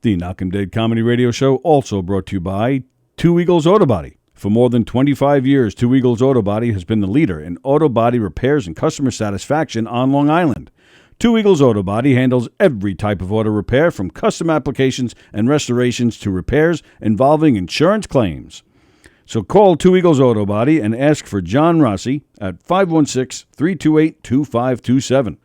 The Knock 'em Dead Comedy Radio Show also brought to you by Two Eagles Auto Body. For more than 25 years, Two Eagles Auto Body has been the leader in auto body repairs and customer satisfaction on Long Island. Two Eagles Auto Body handles every type of auto repair, from custom applications and restorations to repairs involving insurance claims. So call Two Eagles Auto Body and ask for John Rossi at 516-328-2527.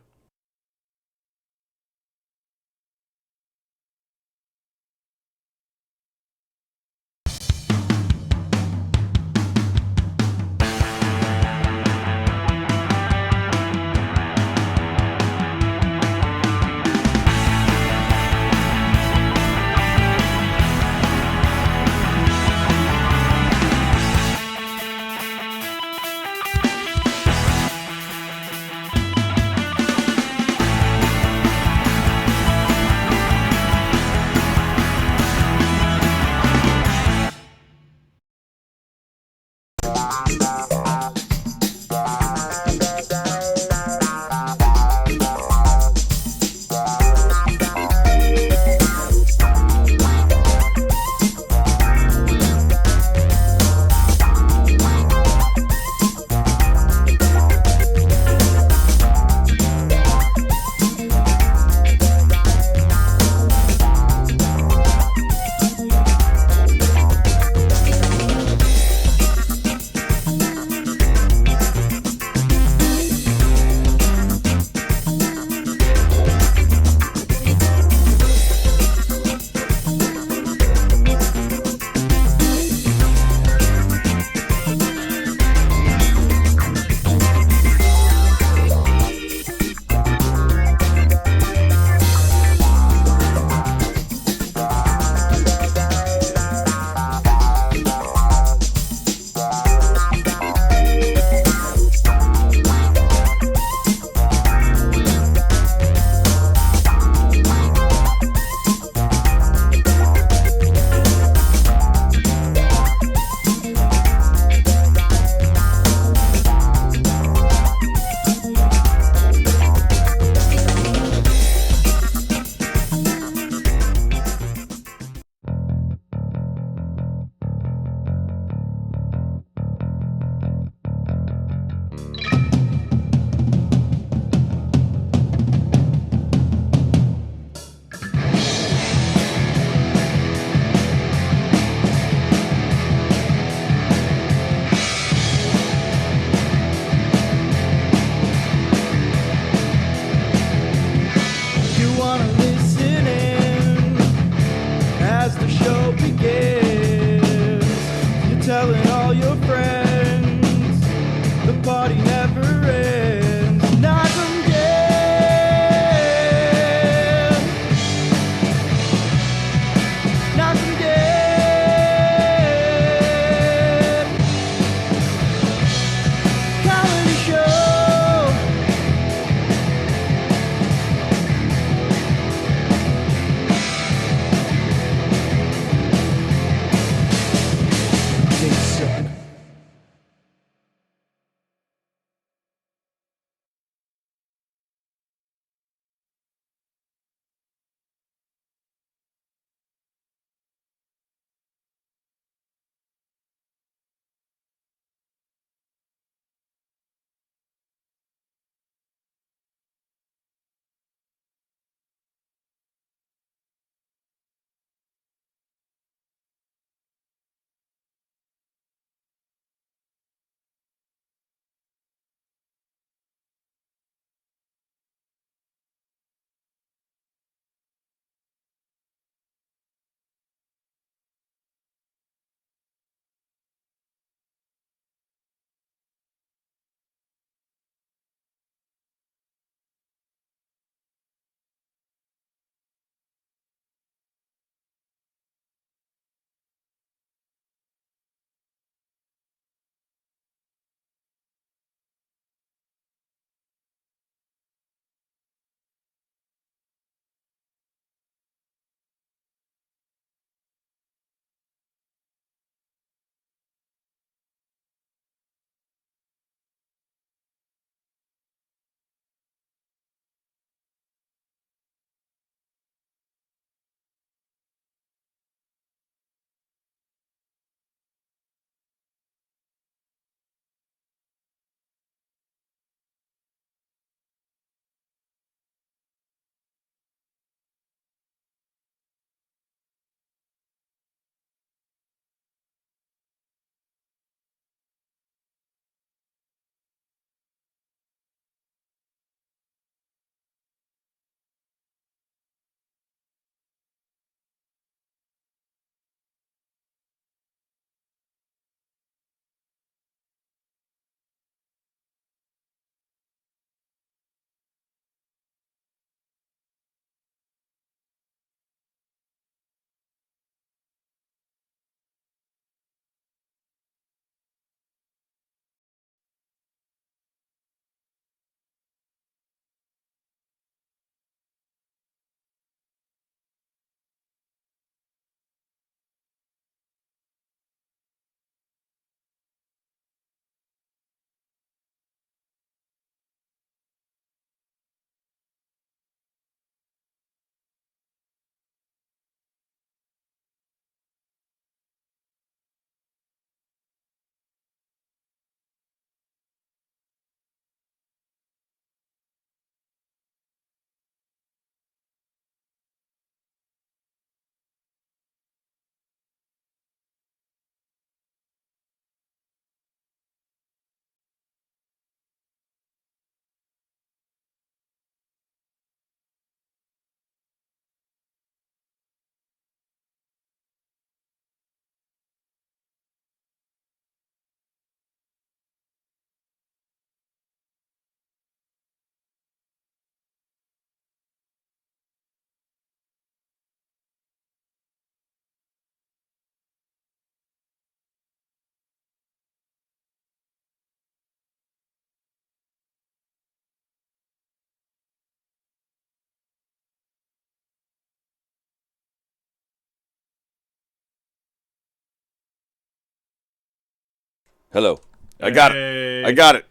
Hello. I got it.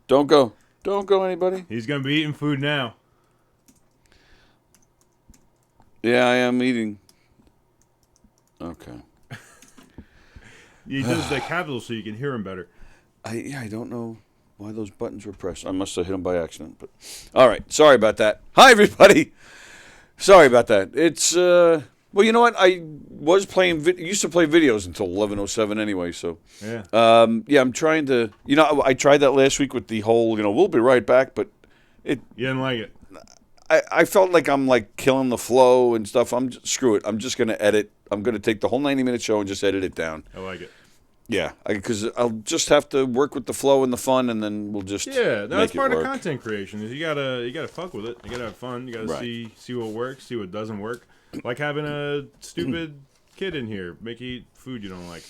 Don't go. Don't go, anybody. He's going to be eating food now. Yeah, I am eating. Okay. He does the capital so you can hear him better. I don't know why those buttons were pressed. I must have hit them by accident. But all right. Sorry about that. Hi, everybody. Sorry about that. It's, well, you know what? I was used to play videos until 11:07 anyway, so. Yeah. I'm trying to, I tried that last week with the whole, we'll be right back, but you didn't like it. I felt like I'm like killing the flow and stuff. Screw it. I'm just going to edit. I'm going to take the whole 90-minute show and just edit it down. I like it. Yeah, because I'll just have to work with the flow and the fun, and then we'll just that's part of content creation. Is you gotta fuck with it. You gotta have fun. You gotta see what works, see what doesn't work. Like having a stupid kid in here make you eat food you don't like.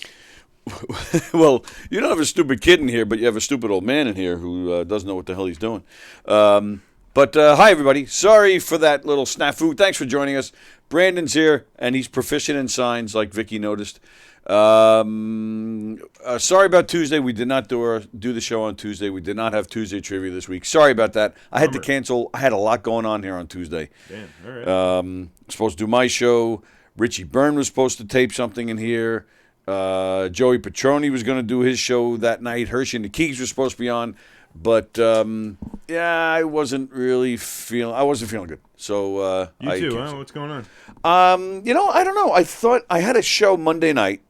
Well, you don't have a stupid kid in here, but you have a stupid old man in here who doesn't know what the hell he's doing. But hi, everybody. Sorry for that little snafu. Thanks for joining us. Brandon's here, and he's proficient in signs, like Vicky noticed. Sorry about Tuesday. We did not do the show on Tuesday. We did not have Tuesday trivia this week. Sorry about that. I had to cancel. I had a lot going on here on Tuesday. Damn. All right. Supposed to do my show. Richie Byrne was supposed to tape something in here. Joey Petroni was going to do his show that night. Hershey and the Keys were supposed to be on. But, I wasn't feeling good. So, you too, huh? What's going on? I don't know. I thought I had a show Monday night,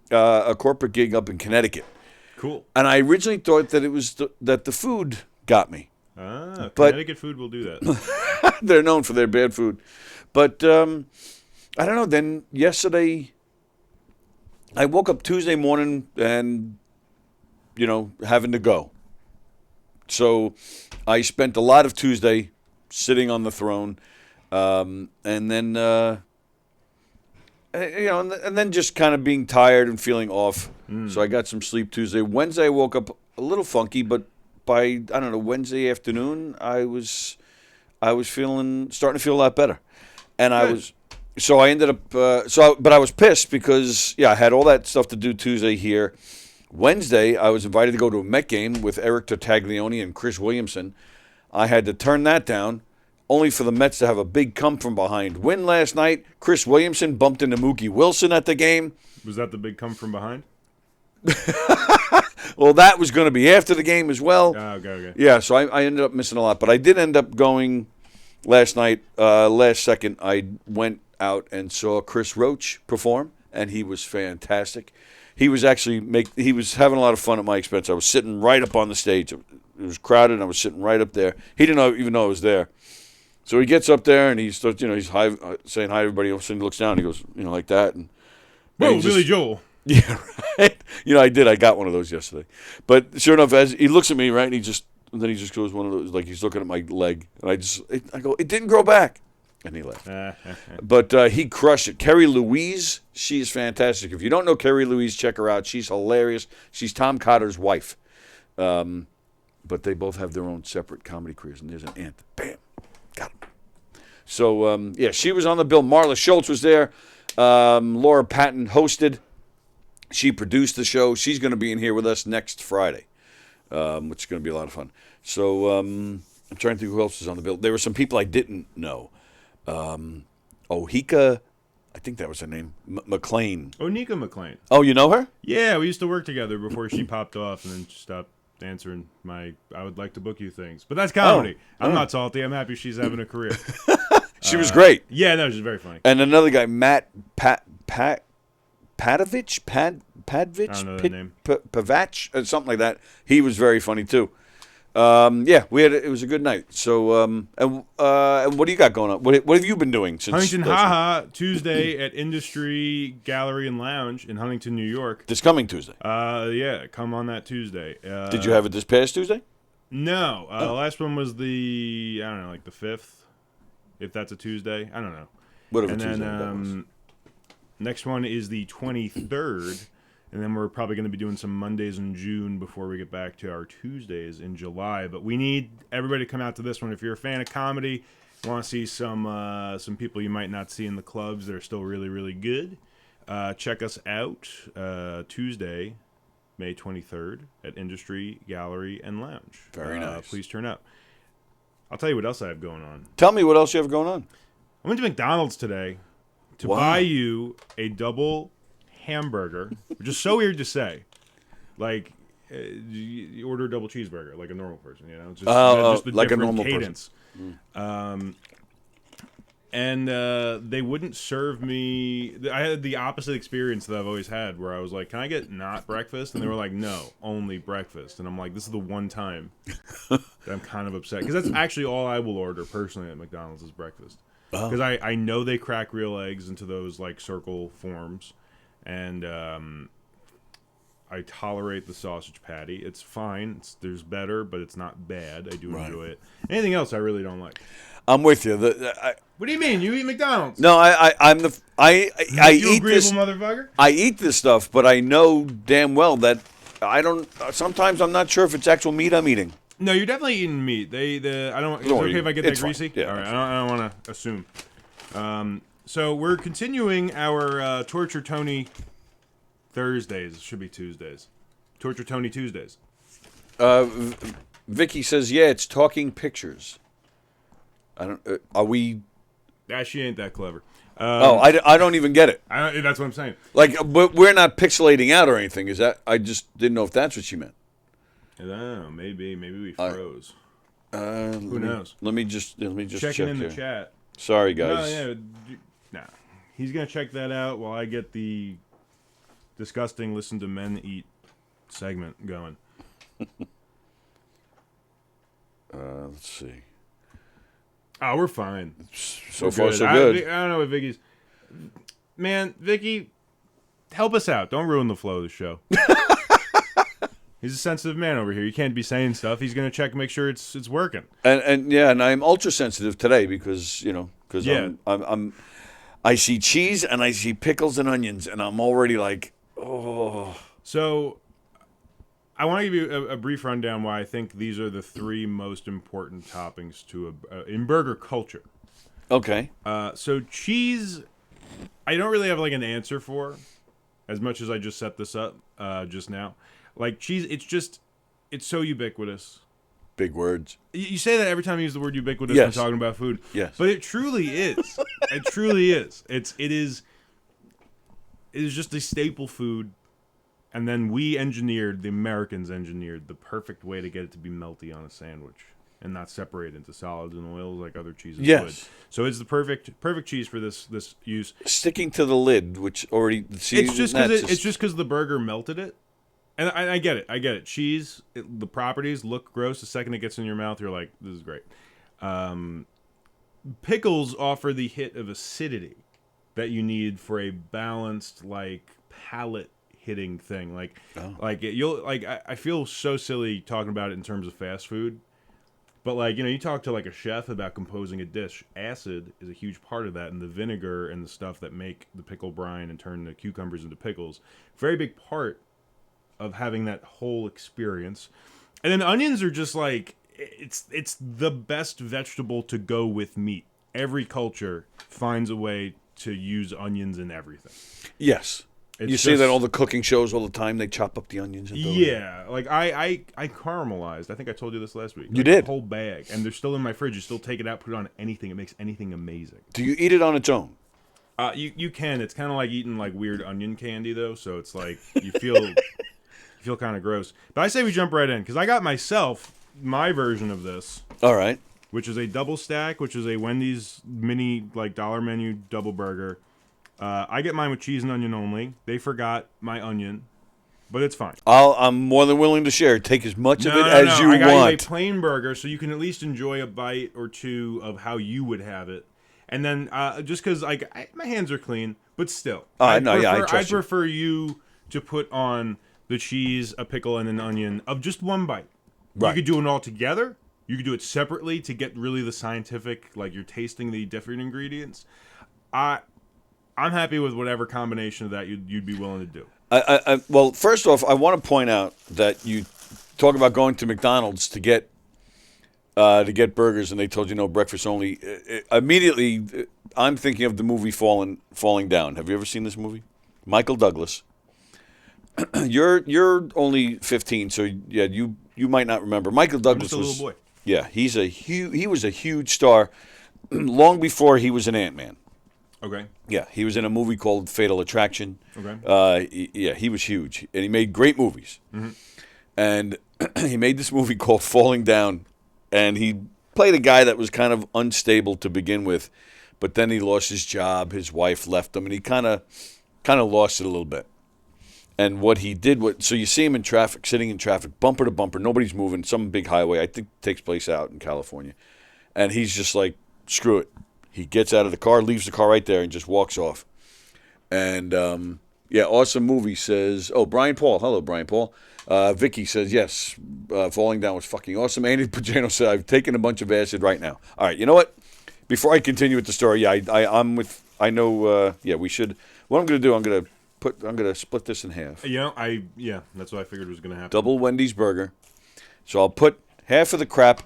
a corporate gig up in Connecticut. Cool. And I originally thought that it was that the food got me. Connecticut food will do that. They're known for their bad food. But, I don't know. Then yesterday, I woke up Tuesday morning and, having to go. So I spent a lot of Tuesday sitting on the throne, and then and then just kind of being tired and feeling off. So I got some sleep Tuesday. Wednesday I woke up a little funky, but by Wednesday afternoon I was starting to feel a lot better, and Good. I ended up but I was pissed because I had all that stuff to do Tuesday here. Wednesday, I was invited to go to a Met game with Eric Tartaglione and Chris Williamson. I had to turn that down, only for the Mets to have a big come-from-behind win last night. Chris Williamson bumped into Mookie Wilson at the game. Was that the big come-from-behind? Well, that was going to be after the game as well. Okay. Yeah, so I ended up missing a lot. But I did end up going last night, last second. I went out and saw Chris Roach perform, and he was fantastic. He was he was having a lot of fun at my expense. I was sitting right up on the stage. It was crowded, and I was sitting right up there. He didn't even know I was there. So he gets up there, and he starts, he's saying hi to everybody. All of a sudden he looks down, and he goes, like that. And whoa, Billy Joel. Yeah, right. I did. I got one of those yesterday. But sure enough, as he looks at me, right, and then he just goes one of those, like he's looking at my leg. And I go, it didn't grow back. And he left. But he crushed it. Carrie Louise, she is fantastic. If you don't know Carrie Louise, check her out. She's hilarious. She's Tom Cotter's wife. But they both have their own separate comedy careers. And there's an ant. Bam. Got him. So, she was on the bill. Marla Schultz was there. Laura Patton hosted. She produced the show. She's going to be in here with us next Friday, which is going to be a lot of fun. So I'm trying to think who else is on the bill. There were some people I didn't know. Ohika, I think that was her name, McLean. Onika McLean. Oh, you know her? Yeah, we used to work together before she popped off and then she stopped answering my I would like to book you things. But that's comedy. I'm not salty. I'm happy she's having a career. She was great. Yeah, no, she's very funny. And another guy, Matt Padovich? Padvich? I don't know that name. Pavach? Something like that. He was very funny, too. It was a good night. So, and what do you got going on? What have you been doing since Huntington Haha Tuesday at Industry Gallery and Lounge in Huntington, New York. This coming Tuesday? Come on that Tuesday. Did you have it this past Tuesday? No. The last one was the 5th, if that's a Tuesday. I don't know. Whatever and Tuesday then, that was. Next one is the 23rd. And then we're probably going to be doing some Mondays in June before we get back to our Tuesdays in July. But we need everybody to come out to this one. If you're a fan of comedy, want to see some people you might not see in the clubs that are still really, really good, check us out Tuesday May 23rd at Industry Gallery and Lounge. Very nice. Please turn up. I'll tell you what else I have going on. Tell me what else you have going on. I went to McDonald's today to Wow. buy you a double hamburger, which is so weird to say. Like, you order a double cheeseburger like a normal person, you know? Just a like a different normal cadence. And they wouldn't serve me. I had the opposite experience that I've always had, where I was like, "Can I get not breakfast?" And they were like, "No, only breakfast." And I'm like, "This is the one time that I'm kind of upset, because that's actually all I will order personally at McDonald's is breakfast, because I know they crack real eggs into those like circle forms, and I tolerate the sausage patty. It's fine. There's better, but it's not bad. I do enjoy it. Anything else, I really don't like. I'm with you. What do you mean? You eat McDonald's? No, I You eat agreeable this. motherfucker? I eat this stuff, but I know damn well that I don't. Sometimes I'm not sure if it's actual meat I'm eating. No, you're definitely eating meat. I don't. Is it No, okay if I get that it's fine. greasy? Yeah, All right. I don't want to assume. So we're continuing our Torture Tony Thursdays. It should be Tuesdays. Torture Tony Tuesdays. Vicky says, "Yeah, it's talking pictures." I don't. Are we? She ain't that clever. I don't even get it. That's what I'm saying. Like, but we're not pixelating out or anything. Is that? I just didn't know if that's what she meant. I don't know. Maybe we froze. Who knows? Let me just Checking check in here. the chat. Sorry, guys. No. He's gonna check that out while I get the disgusting "Listen to Men Eat" segment going. Let's see. Oh, we're fine. So far, so good. I don't know what Vicky's. Man, Vicky, help us out. Don't ruin the flow of the show. He's a sensitive man over here. You can't be saying stuff. He's gonna check, make sure it's working. And I'm ultra sensitive today because I see cheese and I see pickles and onions and I'm already like, oh. So, I want to give you a brief rundown why I think these are the three most important toppings in burger culture. Okay. So cheese, I don't really have like an answer for, as much as I just set this up just now. Like cheese, it's so ubiquitous. Big words. You say that every time you use the word ubiquitous Yes. when talking about food. Yes. But it truly is. It truly is. It is just a staple food. And then the Americans engineered the perfect way to get it to be melty on a sandwich and not separate into solids and oils like other cheeses would. So it's the perfect cheese for this use. Sticking to the lid, which already It's just because the burger melted it. And I get it. Cheese, the properties look gross. The second it gets in your mouth, you're like, this is great. Pickles offer the hit of acidity that you need for a balanced, like, palate hitting thing. I feel so silly talking about it in terms of fast food. But, like, you talk to, like, a chef about composing a dish. Acid is a huge part of that, and the vinegar and the stuff that make the pickle brine and turn the cucumbers into pickles. Very big part of having that whole experience. And then onions are just like, it's the best vegetable to go with meat. Every culture finds a way to use onions in everything. Yes. You see that all the cooking shows all the time, they chop up the onions and yeah, like I caramelized. I think I told you this last week. You did. A whole bag, and they're still in my fridge. You still take it out, put it on anything. It makes anything amazing. Do you eat it on its own? You can. It's kind of like eating like weird onion candy though. So it's like you feel kind of gross. But I say we jump right in because I got myself my version of this. All right. Which is a double stack, which is a Wendy's mini like dollar menu double burger. I get mine with cheese and onion only. They forgot my onion, but it's fine. I'm more than willing to share. Take as much of it as you I got want. you a plain burger, so you can at least enjoy a bite or two of how you would have it. And then just because my hands are clean, but still, I trust I'd prefer you to put on the cheese, a pickle, and an onion of just one bite. Right. You could do it all together. You could do it separately to get really the scientific, like you're tasting the different ingredients. I'm happy with whatever combination of that you'd be willing to do. Well, first off, I want to point out that you talk about going to McDonald's to get burgers, and they told you no, breakfast only. Immediately, I'm thinking of the movie Falling Down. Have you ever seen this movie? Michael Douglas You're only 15, so yeah, you might not remember. Michael I'm Douglas just a was little boy. yeah, he was a huge star long before he was an Ant-Man. Okay. Yeah, he was in a movie called Fatal Attraction. Okay. Yeah, he was huge, and he made great movies. Mm-hmm. And he made this movie called Falling Down, and he played a guy that was kind of unstable to begin with, but then he lost his job, his wife left him, and he kind of lost it a little bit. And what he did, so you see him in traffic, sitting in traffic, bumper to bumper, nobody's moving, some big highway, I think takes place out in California, and he's just like, screw it. He gets out of the car, leaves the car right there, and just walks off. And yeah, awesome movie. Says, oh, Brian Paul. Hello, Brian Paul. Vicky says, yes, Falling Down was fucking awesome. Andy Pagano said, I've taken a bunch of acid right now. All right, you know what? Before I continue with the story, yeah, I'm with, I know, yeah, we should, what I'm going to do, I'm going to split this in half. You know, yeah, that's what I figured was going to happen. Double Wendy's burger. So I'll put half of the crap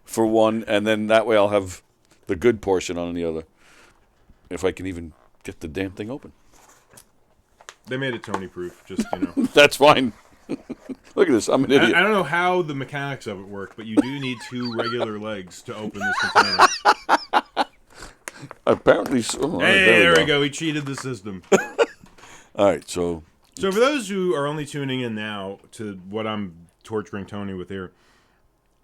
for one, and then that way I'll have the good portion on the other. If I can even get the damn thing open. They made it Tony proof, just, you know. That's fine. Look at this. I'm an idiot. I don't know how the mechanics of it work, but you do need 2 regular legs to open this container. Apparently so. Oh, Hey, there we go. We cheated the system. All right, so for those who are only tuning in now to what I'm torturing Tony with here,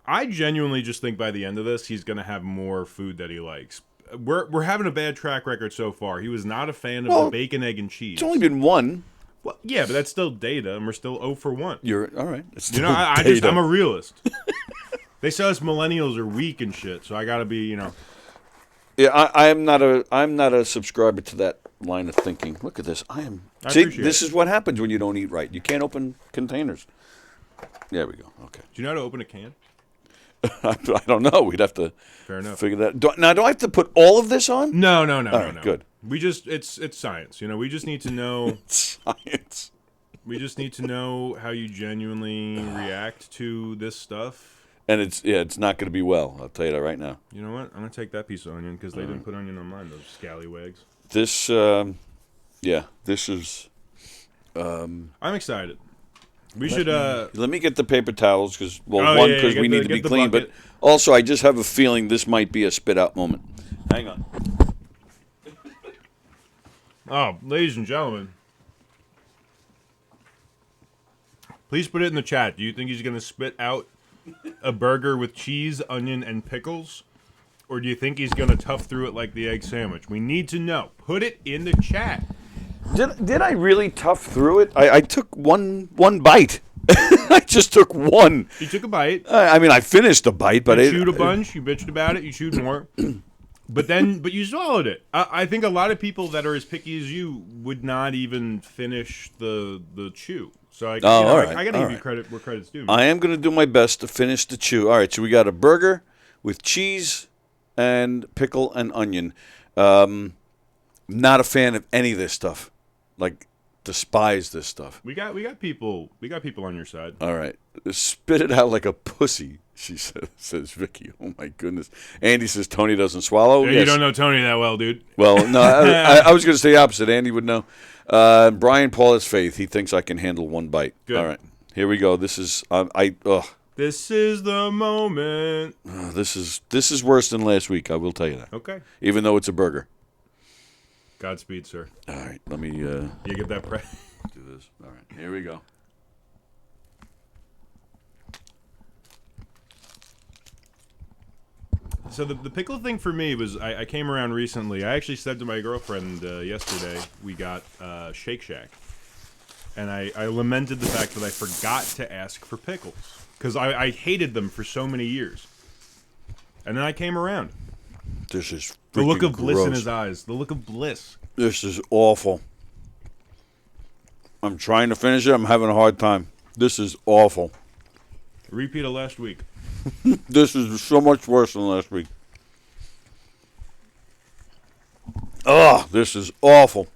I genuinely just think by the end of this, he's going to have more food that he likes. We're having a bad track record so far. He was not a fan of the bacon, egg, and cheese. it's only been one. Well, yeah, but that's still data, and we're still 0 for 1. You're all right. It's You know, I'm a realist. They say us millennials are weak and shit, so I got to be, you know. Yeah, I'm not a subscriber to that line of thinking. Look at this. See, this is what happens when you don't eat right. You can't open containers. There we go. Okay. Do you know how to open a can? I don't know. We'd have to Fair enough. figure that. Do I have to put all of this on? No. All right, good. We just it's science. You know, we just need to know Science. we just need to know how you genuinely react to this stuff. And it's not going to be well. I'll tell you that right now. You know what? I'm gonna take that piece of onion because they didn't put onion on mine. Those scallywags. This, yeah, this is. I'm excited. We should. Let me get the paper towels because, well, Oh, one, yeah, because we need to be clean, but bucket. also I just have a feeling this might be a spit out moment. Hang on. Oh, ladies and gentlemen, please put it in the chat. Do you think he's gonna spit out a burger with cheese, onion, and pickles? Or do you think he's going to tough through it like the egg sandwich? We need to know. Put it in the chat. Did I really tough through it? I took one bite. I just took one. You took a bite. I mean, I finished a bite, but You chewed a bunch. You bitched about it. You chewed more. But you swallowed it. I think a lot of people that are as picky as you would not even finish the chew. So I got to give you credit where credit's due. I am going to do my best to finish the chew. All right, so we got a burger with cheese and pickle and onion. Not a fan of any of this stuff. Like, despise this stuff. We got people on your side. All right, spit it out like a pussy. She says Vicky. Oh my goodness. Andy says Tony doesn't swallow. Yeah, yes. You don't know Tony that well, dude. Well, no, I was going to say the opposite. Andy would know. Brian Paul has faith. He thinks I can handle one bite. Good. All right, here we go. This is This is the moment. This is worse than last week. I will tell you that. Okay. Even though it's a burger. Godspeed, sir. All right, let me You get that do this. All right, here we go. So the pickle thing for me was I came around recently. I actually said to my girlfriend yesterday we got Shake Shack, and I lamented the fact that I forgot to ask for pickles because I hated them for so many years, and then I came around. This is The look of freaking bliss in gross. his eyes. The look of bliss. This is awful. I'm trying to finish it. I'm having a hard time. This is awful. Repeat of last week. This is so much worse than last week. Ugh, this is awful.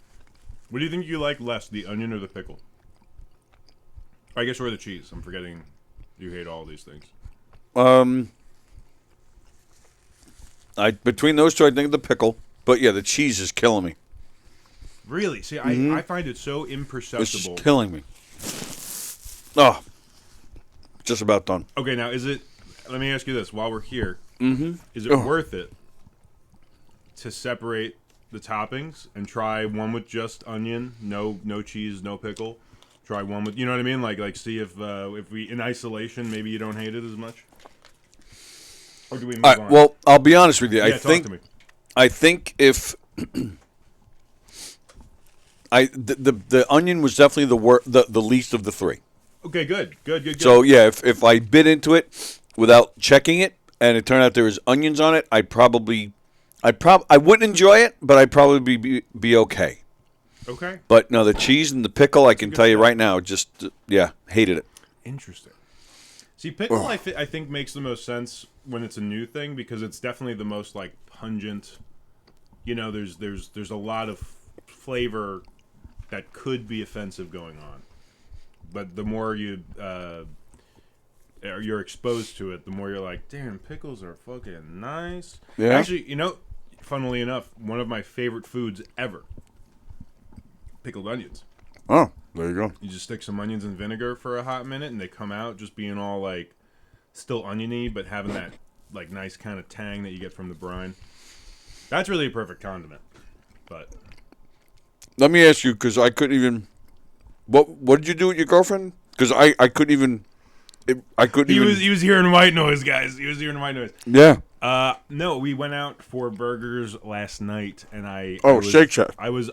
What do you think you like less, the onion or the pickle? I guess or the cheese. I'm forgetting you hate all these things. Between those two, I think the pickle. But yeah, the cheese is killing me. Really? See, I find it so It's imperceptible. killing me. Oh, just about done. Okay, now is it? Let me ask you this: while we're here, is it Oh. worth it to separate the toppings and try one with just onion, no cheese, no pickle? Try one with, you know what I mean? Like see if we in isolation maybe you don't hate it as much, or do we move on? Well, I'll be honest with you. yeah, talk to me. I think if the onion was definitely the least of the three. Okay, good. So yeah, if I bit into it without checking it and it turned out there was onions on it, I wouldn't enjoy it, but I'd probably be okay. Okay, But no, the cheese and the pickle, I can tell you right now, just hated it. interesting. See, pickle I think makes the most sense when it's a new thing because it's definitely the most like pungent. You know, there's a lot of flavor that could be offensive going on, but the more you're exposed to it, the more you're like, damn, pickles are fucking nice. Yeah. Actually, funnily enough, one of my favorite foods ever, pickled onions. Oh, there you go. You just stick some onions in vinegar for a hot minute, and they come out just being all like still oniony, but having that like nice kind of tang that you get from the brine. That's really a perfect condiment. But Let me ask you, because I couldn't even. What did you do with your girlfriend? Because I couldn't even. he was hearing white noise, guys. He was hearing white noise. Yeah. No, we went out for burgers last night, and Shake Shack. I was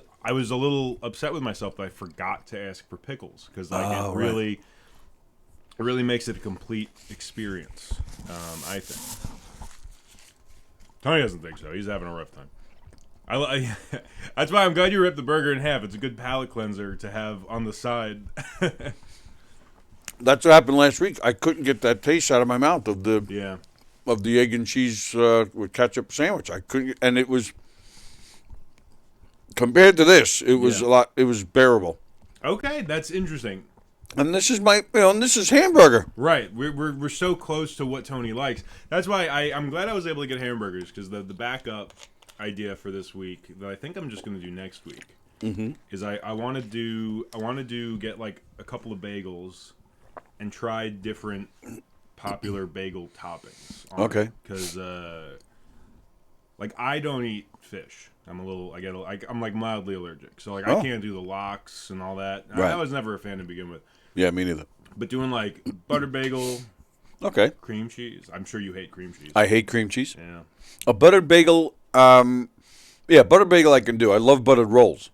a little upset with myself that I forgot to ask for pickles because it really makes it a complete experience. I think Tony doesn't think so. He's having a rough time. That's why I'm glad you ripped the burger in half. It's a good palate cleanser to have on the side. That's what happened last week. I couldn't get that taste out of my mouth of the Yeah. of the egg and cheese with ketchup sandwich. I couldn't, and it was compared to this, it was a lot. It was bearable. Okay, that's interesting. And this is this is hamburger. Right, we're so close to what Tony likes. That's why I'm glad I was able to get hamburgers because the backup idea for this week that I think I'm just going to do next week is I want to get like a couple of bagels and try different popular bagel toppings. Okay. Because like I don't eat fish. I'm like mildly allergic, so like I can't do the lox and all that. Right. I was never a fan to begin with. Yeah, me neither. But doing like butter bagel, Okay. cream cheese. I'm sure you hate cream cheese. I hate cream cheese. Yeah. A buttered bagel. Buttered bagel I can do. I love buttered rolls.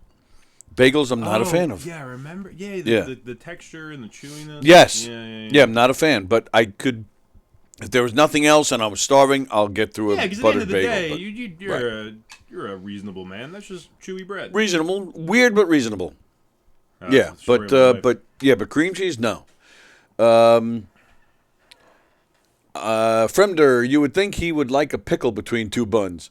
Bagels I'm not a fan of. Yeah, remember? Yeah, the texture and the chewiness. Yes. Yeah. I'm not a fan, but I could. If there was nothing else and I was starving, I'll get through a because buttered at the end of the bagel. day, you're a reasonable man. That's just chewy bread. Reasonable, weird but reasonable. Yeah, it's the story but of my life. but cream cheese, no. Fremder, you would think he would like a pickle between two buns.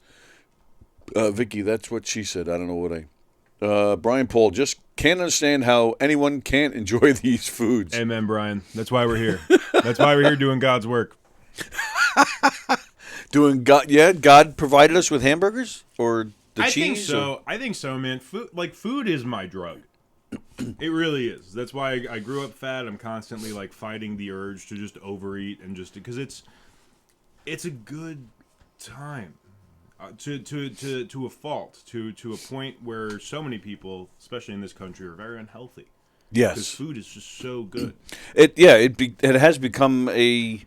Vicky, that's what she said. I don't know what Brian Paul just can't understand how anyone can't enjoy these foods. Amen, Brian. That's why we're here. That's why we're here doing God's work. Doing God, God provided us with hamburgers or the cheese. I think so. I think so, man. Food is my drug. It really is. That's why I grew up fat. I'm constantly like fighting the urge to just overeat and just because it's a good time to a fault to a point where so many people, especially in this country, are very unhealthy. Yes, because food is just so good. It has become a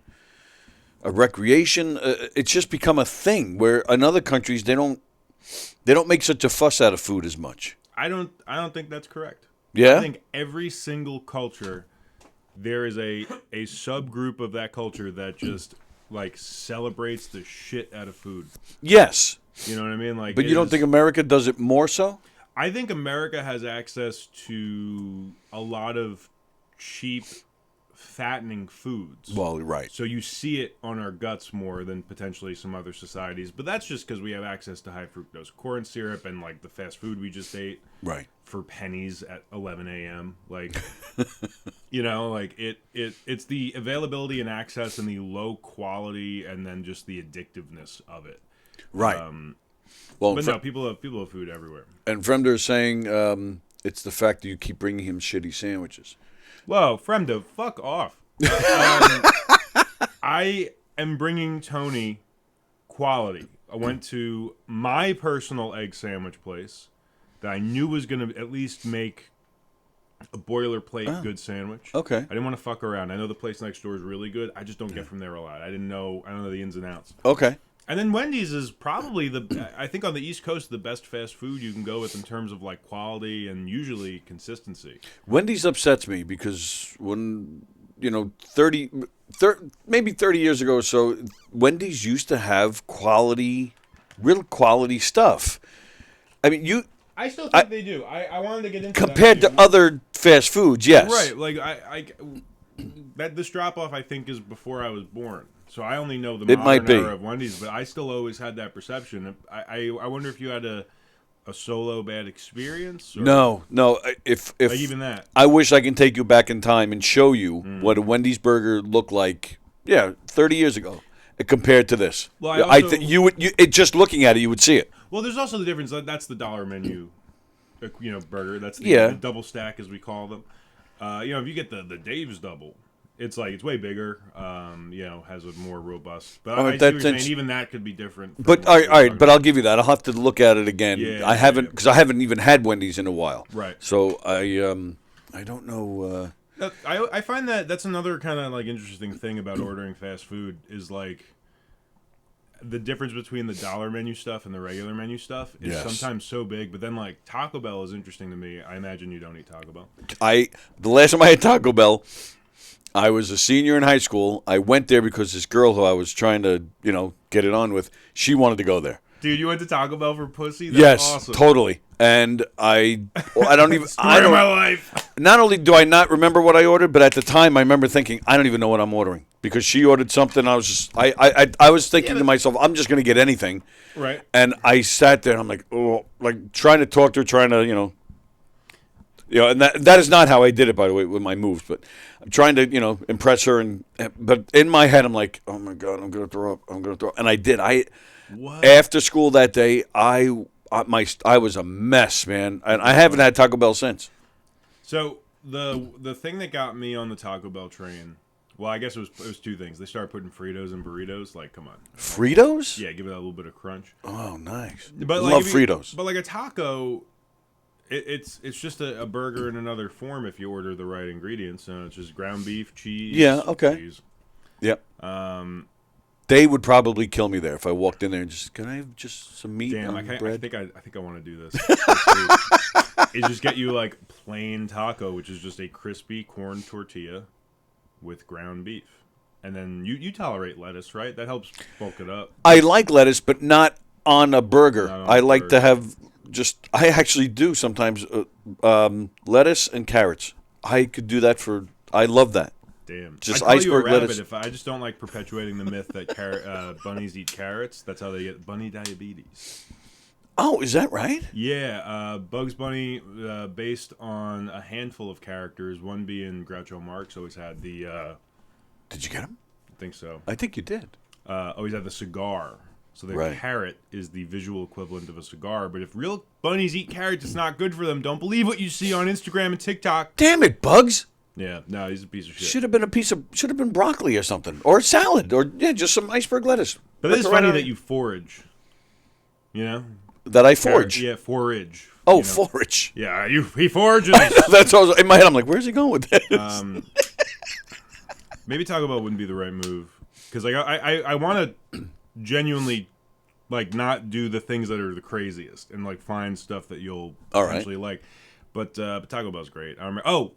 recreation. It's just become a thing where in other countries they don't make such a fuss out of food as much. I don't think that's correct. Yeah? I think every single culture, there is a subgroup of that culture that just like celebrates the shit out of food. Yes. You know what I mean? Like, but you don't think America does it more so? I think America has access to a lot of cheap, fattening foods. Well, right. So you see it on our guts more than potentially some other societies. But that's just because we have access to high fructose corn syrup and like the fast food we just ate. Right. For pennies at 11 a.m. Like, like it's the availability and access and the low quality and then just the addictiveness of it. Right. Well, But no, people have food everywhere. and Fremder is saying it's the fact that you keep bringing him shitty sandwiches. Whoa, Fremdo, fuck off. I am bringing Tony quality. I went to my personal egg sandwich place that I knew was going to at least make a boilerplate good sandwich. Okay. I didn't want to fuck around. I know the place next door is really good. I just don't get from there a lot. I don't know the ins and outs. Okay. And then Wendy's is probably I think on the East Coast, the best fast food you can go with in terms of like quality and usually consistency. Wendy's upsets me because when, 30 years ago or so, Wendy's used to have real quality stuff. I mean, I still think they do. I wanted to get into compared to other fast foods, yes. Right. Like this drop off I think is before I was born. So I only know the modern era of Wendy's, but I still always had that perception. I wonder if you had a solo bad experience? Or No. If like even that. I wish I can take you back in time and show you what a Wendy's burger looked like. 30 years ago compared to this. Well, just looking at it, you would see it. Well, there's also the difference. That's the dollar menu, burger. That's the double stack, as we call them. If you get the Dave's double, it's way bigger. Has a more robust. But I see what you're saying. Even that could be different. But all right. But I'll give you that. I'll have to look at it again. Yeah, I haven't because I haven't even had Wendy's in a while. Right. So I don't know. I find that's another kind of like interesting thing about ordering fast food is like the difference between the dollar menu stuff and the regular menu stuff is sometimes so big. But then like Taco Bell is interesting to me. I imagine you don't eat Taco Bell. The last time I had Taco Bell, I was a senior in high school. I went there because this girl who I was trying to get it on with, she wanted to go there. Dude, you went to Taco Bell for pussy? That's awesome. Yes, totally. And I don't even. I don't. My life. Not only do I not remember what I ordered, but at the time I remember thinking I don't even know what I'm ordering because she ordered something. I was just I was thinking to myself, I'm just going to get anything. Right. And I sat there and I'm like, trying to talk to her, trying to and that is not how I did it, by the way, with my moves. But I'm trying to impress her, but in my head I'm like, oh my god, I'm going to throw up, and I did. What? After school that day, I was a mess, man, and I haven't had Taco Bell since. So the thing that got me on the Taco Bell train, well, I guess it was two things. They started putting Fritos and burritos. Like, come on, Fritos? Yeah, give it a little bit of crunch. Oh, nice. But love Fritos. But like a taco, it's just a burger in another form if you order the right ingredients. It's just ground beef, cheese. Yeah. Okay. Cheese. Yep. They would probably kill me there if I walked in there and just, can I have just some meat and bread? I think I want to do this. Is just get you like plain taco, which is just a crispy corn tortilla with ground beef. And then you tolerate lettuce, right? That helps bulk it up. I like lettuce, but not on a burger. I like to have I actually do sometimes lettuce and carrots. I could do that I love that. Damn. Just I call iceberg you a rabbit lettuce. if I just don't like perpetuating the myth that bunnies eat carrots. That's how they get bunny diabetes. Oh, is that right? Yeah, Bugs Bunny, based on a handful of characters, one being Groucho Marx, always had the... Did you get him? I think so. I think you did. Always had the cigar. So the Right. carrot is the visual equivalent of a cigar. But if real bunnies eat carrots, it's not good for them. Don't believe what you see on Instagram and TikTok. Damn it, Bugs! Yeah, no, he's a piece of shit. Should have been broccoli or something, or salad, or just some iceberg lettuce. But it's funny that you forage. You know? That I forage. Yeah, forage. Oh, forage. Yeah, he forages. That's what I was, in my head. I'm like, where's he going with this? Maybe Taco Bell wouldn't be the right move because like I want to genuinely like not do the things that are the craziest and like find stuff that you'll potentially like. But Taco Bell's great. I remember.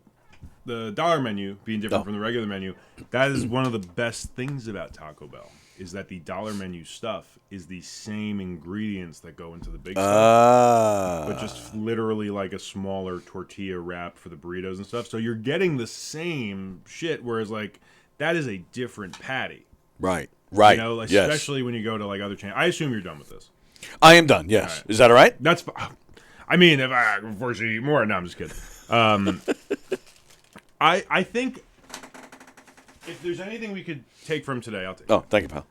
The dollar menu being different from the regular menu. That is one of the best things about Taco Bell is that the dollar menu stuff is the same ingredients that go into the big stuff, but just literally like a smaller tortilla wrap for the burritos and stuff. So you're getting the same shit, whereas like that is a different patty. Right. Especially when you go to like other chains. I assume you're done with this. I am done. Yes. Right. Is that all right? That's. I mean, if I force you to eat more, no, I'm just kidding. I think if there's anything we could take from today, I'll take it. Oh, thank you, pal.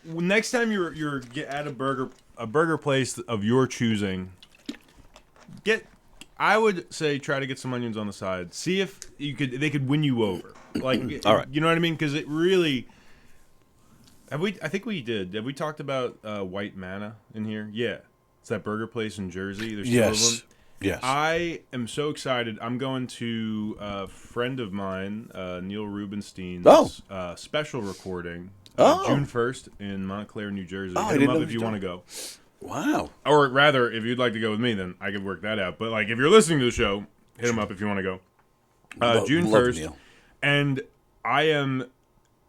next time you're at a burger place of your choosing, I would say try to get some onions on the side. See if they could win you over. Like, all right. You know what I mean? Because it really. I think we did. Have we talked about White Manna in here? Yeah, it's that burger place in Jersey. There's two of them. Yes. I am so excited. I'm going to a friend of mine, Neil Rubenstein's special recording, June 1st in Montclair, New Jersey. Hit him up if you want to go. Wow. Or rather, if you'd like to go with me, then I could work that out. But like, if you're listening to the show, hit him up if you want to go. June 1st, Neil. And I am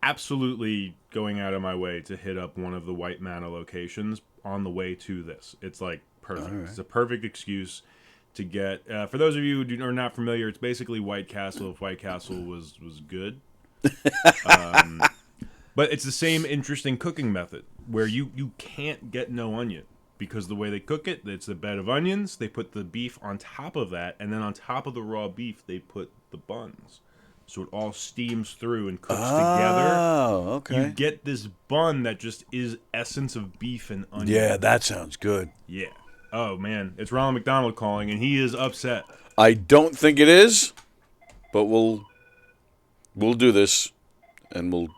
absolutely going out of my way to hit up one of the White Manna locations on the way to this. It's like perfect. Right. It's a perfect excuse to get. For those of you who are not familiar, it's basically White Castle if White Castle was good. But it's the same interesting cooking method where you can't get no onion because the way they cook it, it's a bed of onions. They put the beef on top of that, and then on top of the raw beef, they put the buns. So it all steams through and cooks together. Oh, okay. You get this bun that just is essence of beef and onion. Yeah, that sounds good. Yeah. Oh, man. It's Ronald McDonald calling, and he is upset. I don't think it is, but we'll do this, and we'll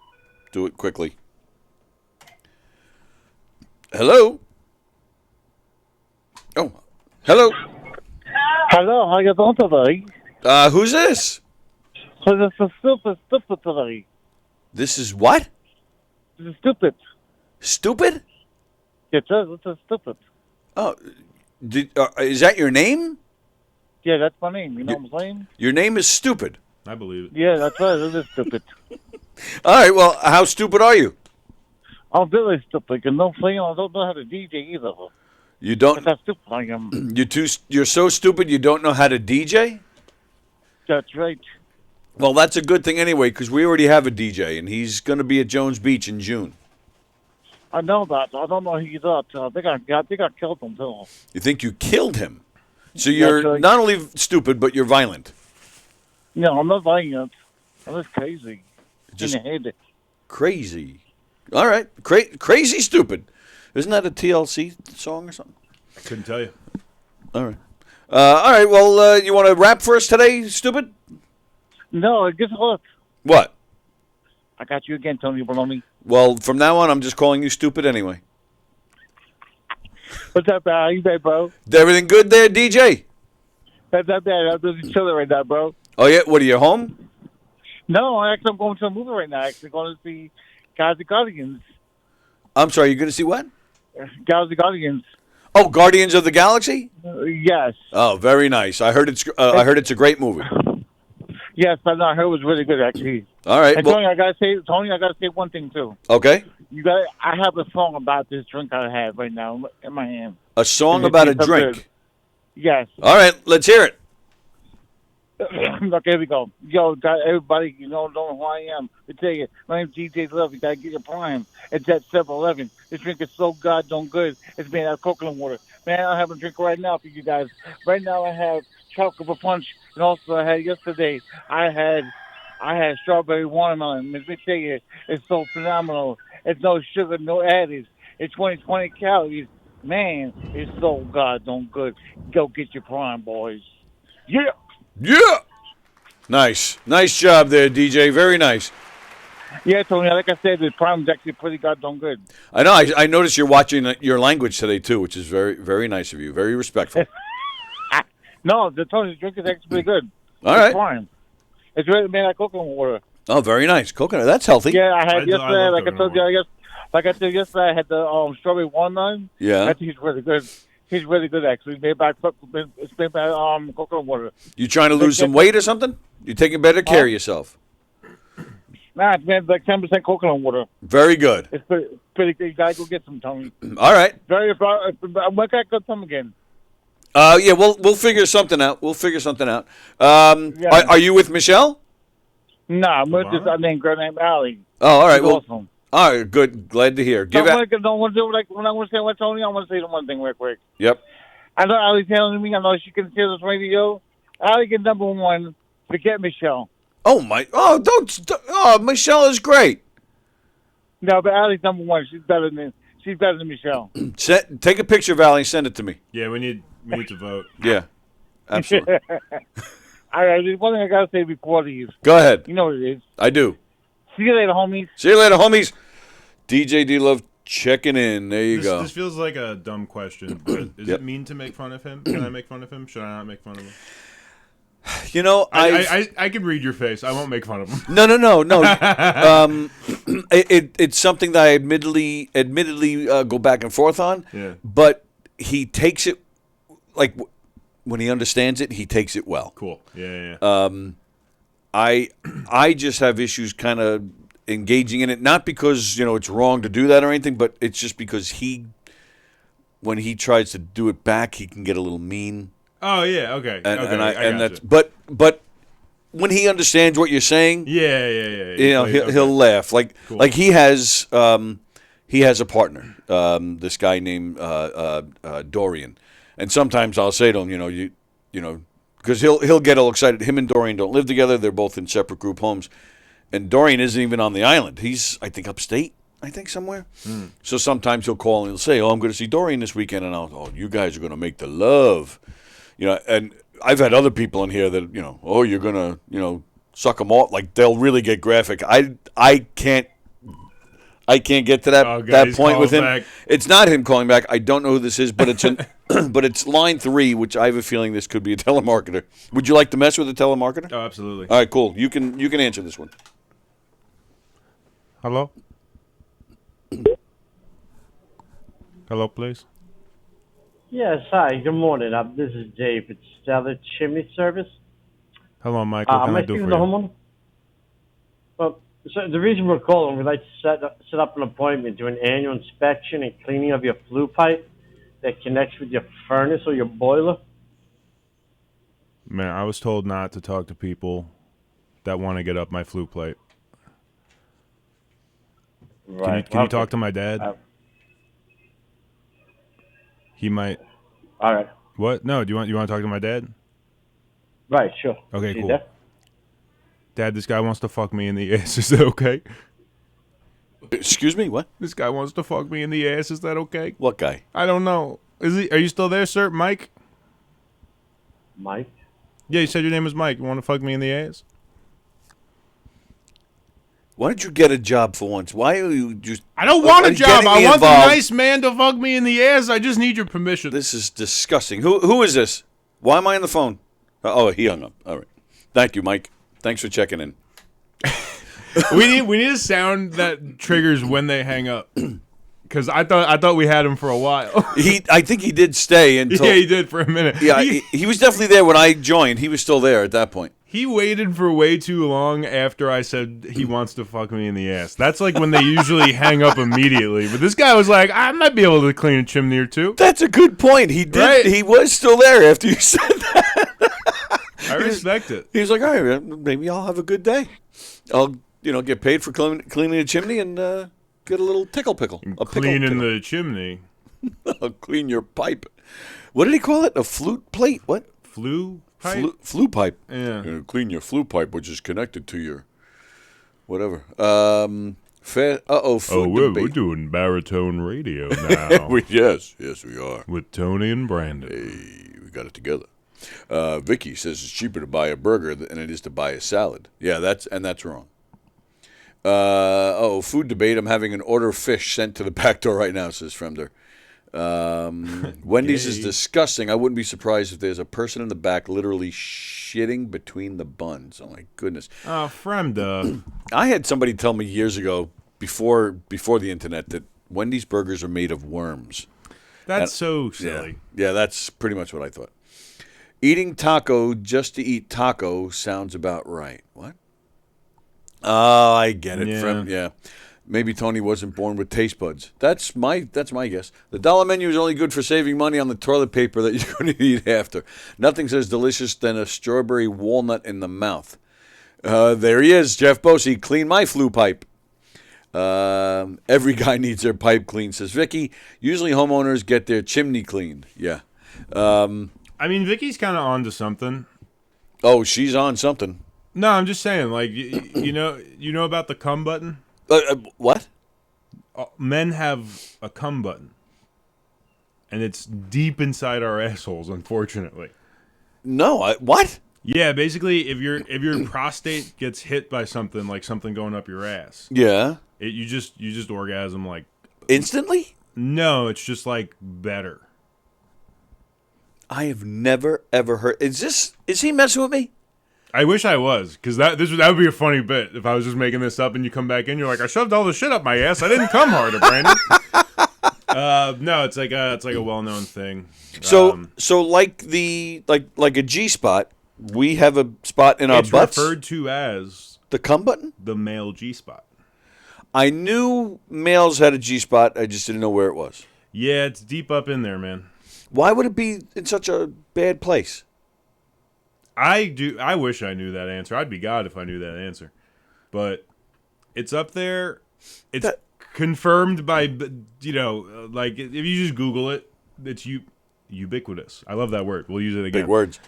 do it quickly. Hello? Oh, hello. Hello, how you doing today? Who's this? So this is stupid today. This is what? This is stupid. Stupid? It is. This is stupid. Oh, is that your name? Yeah, that's my name. You know what I'm saying? Your name is Stupid. I believe it. Yeah, that's right. It is stupid. All right. Well, how stupid are you? I'm really stupid. You know what I'm saying? I don't know how to DJ either. You don't. That's how stupid I am. You're so stupid. You don't know how to DJ. That's right. Well, that's a good thing anyway, because we already have a DJ, and he's going to be at Jones Beach in June. I know that. I don't know who he's at. I think I killed him too. You think you killed him? So you're not only stupid, but you're violent. No, I'm not violent. I'm just crazy. Just in the head. Crazy. All right. Crazy stupid. Isn't that a TLC song or something? I couldn't tell you. All right. All right. Well, you want to rap for us today, Stupid? No, guess what? What? I got you again, Tony Baloney. Well, from now on, I'm just calling you Stupid anyway. What's up, How you been, bro? Everything good there, DJ? That's not bad. I'm just chilling right now, bro. Oh, yeah? What, are you home? No, actually, I'm going to a movie right now. Actually, going to see Guardians. I'm sorry, you're going to see what? Guardians. Oh, Guardians of the Galaxy? Yes. Oh, very nice. I heard it's a great movie. Yes, I know. I heard it was really good, actually. All right. And Tony, I gotta say one thing too. Okay. I have a song about this drink I have right now in my hand. A song about a drink. Good. Yes. All right, let's hear it. Okay, here we go. Yo, everybody, you know who I am. I tell you, my name's DJ Love. You gotta get your prime. It's at 7-Eleven. This drink is so goddamn good. It's made out of coconut water. Man, I have a drink right now for you guys. Right now, I have chocolate punch, and also I had yesterday. I had strawberry watermelon. Let me tell you, it's so phenomenal. It's no sugar, no additives. It's 20 calories. Man, it's so goddamn good. Go get your prime, boys. Yeah. Yeah. Nice job there, DJ. Very nice. Yeah, Tony. Like I said, the prime is actually pretty goddamn good. I know. I noticed you're watching your language today too, which is very, very nice of you. Very respectful. No, the Tony drink is actually pretty good. All right. Prime. It's really made out of coconut water. Oh, very nice. Coconut. That's healthy. Yeah, I had yesterday. Like I told you yesterday, I had the strawberry watermelon. Yeah. I think he's really good. He's really good, actually. It's made by coconut water. You trying to lose some weight or something? You're taking better care of yourself. Nah, it's made like 10% coconut water. Very good. It's pretty good. You gotta go get some, Tony. All right. When can I go some again? Yeah, we'll figure something out. Are you with Michelle? No, I'm with this girl named Allie. Oh, all right. She's awesome. All right, good. Glad to hear. When I want to say what, Tony, I want to say the one thing real quick. Yep. I know Allie's telling me. I know she can hear this radio. Allie get number one. Forget Michelle. Oh my! Oh, don't! Oh, Michelle is great. No, but Allie's number one. She's better than Michelle. Take a picture of Allie and send it to me. Yeah, we need to vote. Yeah, absolutely. All right, there's one thing I gotta say before these. Go ahead. You know what it is. I do. See you later, homies. See you later, homies. DJ D Love checking in. There you go. This feels like a dumb question, but is it mean to make fun of him? Can I make fun of him? Should I not make fun of him? You know, I can read your face. I won't make fun of him. No. It's something that I admittedly go back and forth on. Yeah. But he takes it like when he understands it, he takes it well. Cool. Yeah. I just have issues kind of engaging in it, not because it's wrong to do that or anything, but it's just because when he tries to do it back, he can get a little mean. Oh yeah, okay. That's but when he understands what you're saying, yeah. He'll laugh. Like Cool. like he has a partner, this guy named Dorian, and sometimes I'll say to him, because he'll get all excited. Him and Dorian don't live together; they're both in separate group homes, and Dorian isn't even on the island. He's upstate. I think somewhere. So sometimes he'll call and he'll say, "Oh, I'm going to see Dorian this weekend," and you guys are going to make the love. And I've had other people in here that, you're going to, suck them off. Like, they'll really get graphic. I can't get to that point with him. Back. It's not him calling back. I don't know who this is, but it's but it's line 3, which I have a feeling this could be a telemarketer. Would you like to mess with a telemarketer? Oh, absolutely. All right, cool. You can answer this one. Hello? Hello, please. Yes, hi. Good morning. This is Dave. It's Stellar Chimney Service. Hello, Mike. What can I do for you? The homeowner? Well, so the reason we're calling, we'd like to set up an appointment to an annual inspection and cleaning of your flue pipe that connects with your furnace or your boiler. Man, I was told not to talk to people that want to get up my flue plate. Right. Can you talk to my dad? He might. All right. What? No. Do you want to talk to my dad? Right. Sure. Okay. See Cool. that? Dad, this guy wants to fuck me in the ass. Is that okay? Excuse me. What? This guy wants to fuck me in the ass. Is that okay? What guy? I don't know. Is he? Are you still there, sir, Mike? Mike. Yeah, you said your name was Mike. You want to fuck me in the ass? Why don't you get a job for once? Why are you just... I don't want a job. I want the involved? nice man to fuck me in the ass. I just need your permission. This is disgusting. Who is this? Why am I on the phone? Oh, he hung up. All right. Thank you, Mike. Thanks for checking in. we need a sound that triggers when they hang up. Because I thought we had him for a while. I think he did stay until... Yeah, he did for a minute. Yeah, he was definitely there when I joined. He was still there at that point. He waited for way too long after I said he wants to fuck me in the ass. That's like when they usually hang up immediately. But this guy was like, I might be able to clean a chimney or two. That's a good point. He did. Right? He was still there after you said that. I respect it. He was like, all right, maybe I'll have a good day. I'll get paid for cleaning a chimney and get a little tickle pickle. Cleaning the chimney. I'll clean your pipe. What did he call it? A flute plate? What? Flue pipe? Flue pipe. Yeah. Clean your flue pipe, which is connected to your whatever. Food debate. We're doing baritone radio now. Yes, we are. With Tony and Brandon. Hey, we got it together. Vicky says it's cheaper to buy a burger than it is to buy a salad. Yeah, that's wrong. Food debate. I'm having an order of fish sent to the back door right now, says Fremder. Wendy's is disgusting. I wouldn't be surprised if there's a person in the back literally shitting between the buns. Oh, my goodness. Oh, Fremda. I had somebody tell me years ago, before the internet, that Wendy's burgers are made of worms. That's so silly. Yeah, that's pretty much what I thought. Eating taco just to eat taco sounds about right. What? Oh, I get it. Yeah. Maybe Tony wasn't born with taste buds. That's my guess. The dollar menu is only good for saving money on the toilet paper that you're going to eat after. Nothing says delicious than a strawberry walnut in the mouth. There he is, Jeff Bosey. Clean my flue pipe. Every guy needs their pipe cleaned, says Vicky. Usually homeowners get their chimney cleaned. Yeah. I mean, Vicky's kind of onto something. Oh, she's on something. No, I'm just saying, like, you know about the cum button? What? men have a cum button, and it's deep inside our assholes. Unfortunately. No, what? Yeah, basically, if your prostate gets hit by something like something going up your ass, Yeah. you just orgasm like Instantly? no, it's just like better. I have never ever heard. Is he messing with me? I wish I was, because that would be a funny bit if I was just making this up and you come back in, you're like, I shoved all the shit up my ass. I didn't come harder, Brandon. No, it's like a well-known thing. So like a G spot, we have a spot in our It's butts. referred to as The cum button? the male G spot. I knew males had a G spot. I just didn't know where it was. Yeah, it's deep up in there, man. Why would it be in such a bad place? I wish I knew that answer. I'd be God if I knew that answer. But it's up there. It's confirmed by, like if you just Google it, it's ubiquitous. I love that word. We'll use it again. Big words.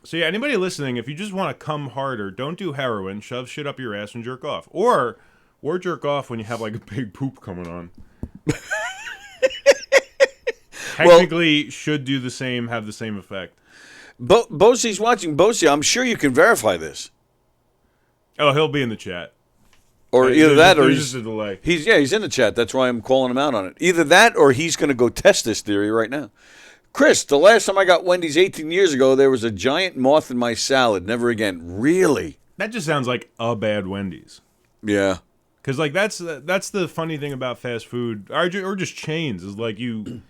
So yeah, anybody listening, if you just want to come harder, don't do heroin. Shove shit up your ass and jerk off, or jerk off when you have like a big poop coming on. Technically, should do the same, have the same effect. Bosie's watching. Bosie, I'm sure you can verify this. Oh, he'll be in the chat. Or either that, or there's he's just a delay. He's in the chat. That's why I'm calling him out on it. Either that, or he's going to go test this theory right now. Chris, the last time I got Wendy's 18 years ago, there was a giant moth in my salad. Never again. Really? That just sounds like a bad Wendy's. Yeah. Because like that's the funny thing about fast food, or just chains, is like you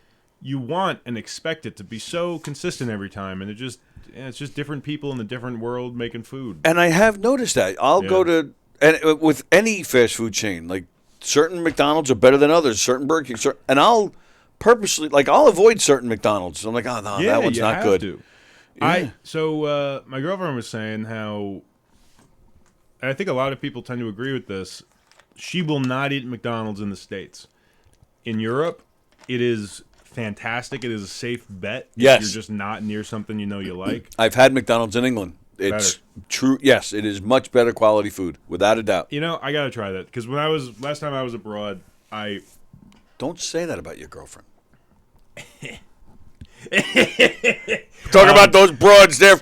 want and expect it to be so consistent every time, and it's just different people in a different world making food. And I have noticed that. I'll go to, and with any fast food chain, like certain McDonald's are better than others, certain Burger King, and I'll purposely, like, I'll avoid certain McDonald's. I'm like, oh, no, that one's not good. To. Yeah. So my girlfriend was saying how, and I think a lot of people tend to agree with this, she will not eat McDonald's in the States. In Europe, it is fantastic. It is a safe bet. Yes. If you're just not near something you know you like. I've had McDonald's in England. It's true. Yes, it is much better quality food, without a doubt. You know, I got to try that. Because last time I was abroad, Don't say that about your girlfriend. Talk about those broads there.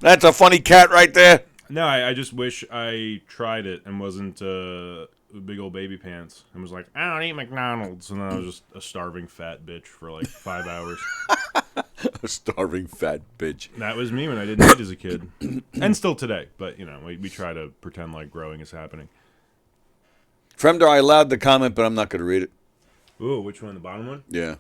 That's a funny cat right there. No, I just wish I tried it and wasn't big old baby pants and was like, I don't eat McDonald's. And then I was just a starving fat bitch for like 5 hours. A starving fat bitch. That was me when I didn't eat as a kid. And still today. But, we try to pretend like growing is happening. Fremder, I allowed the comment, but I'm not going to read it. Ooh, which one? The bottom one? Yeah.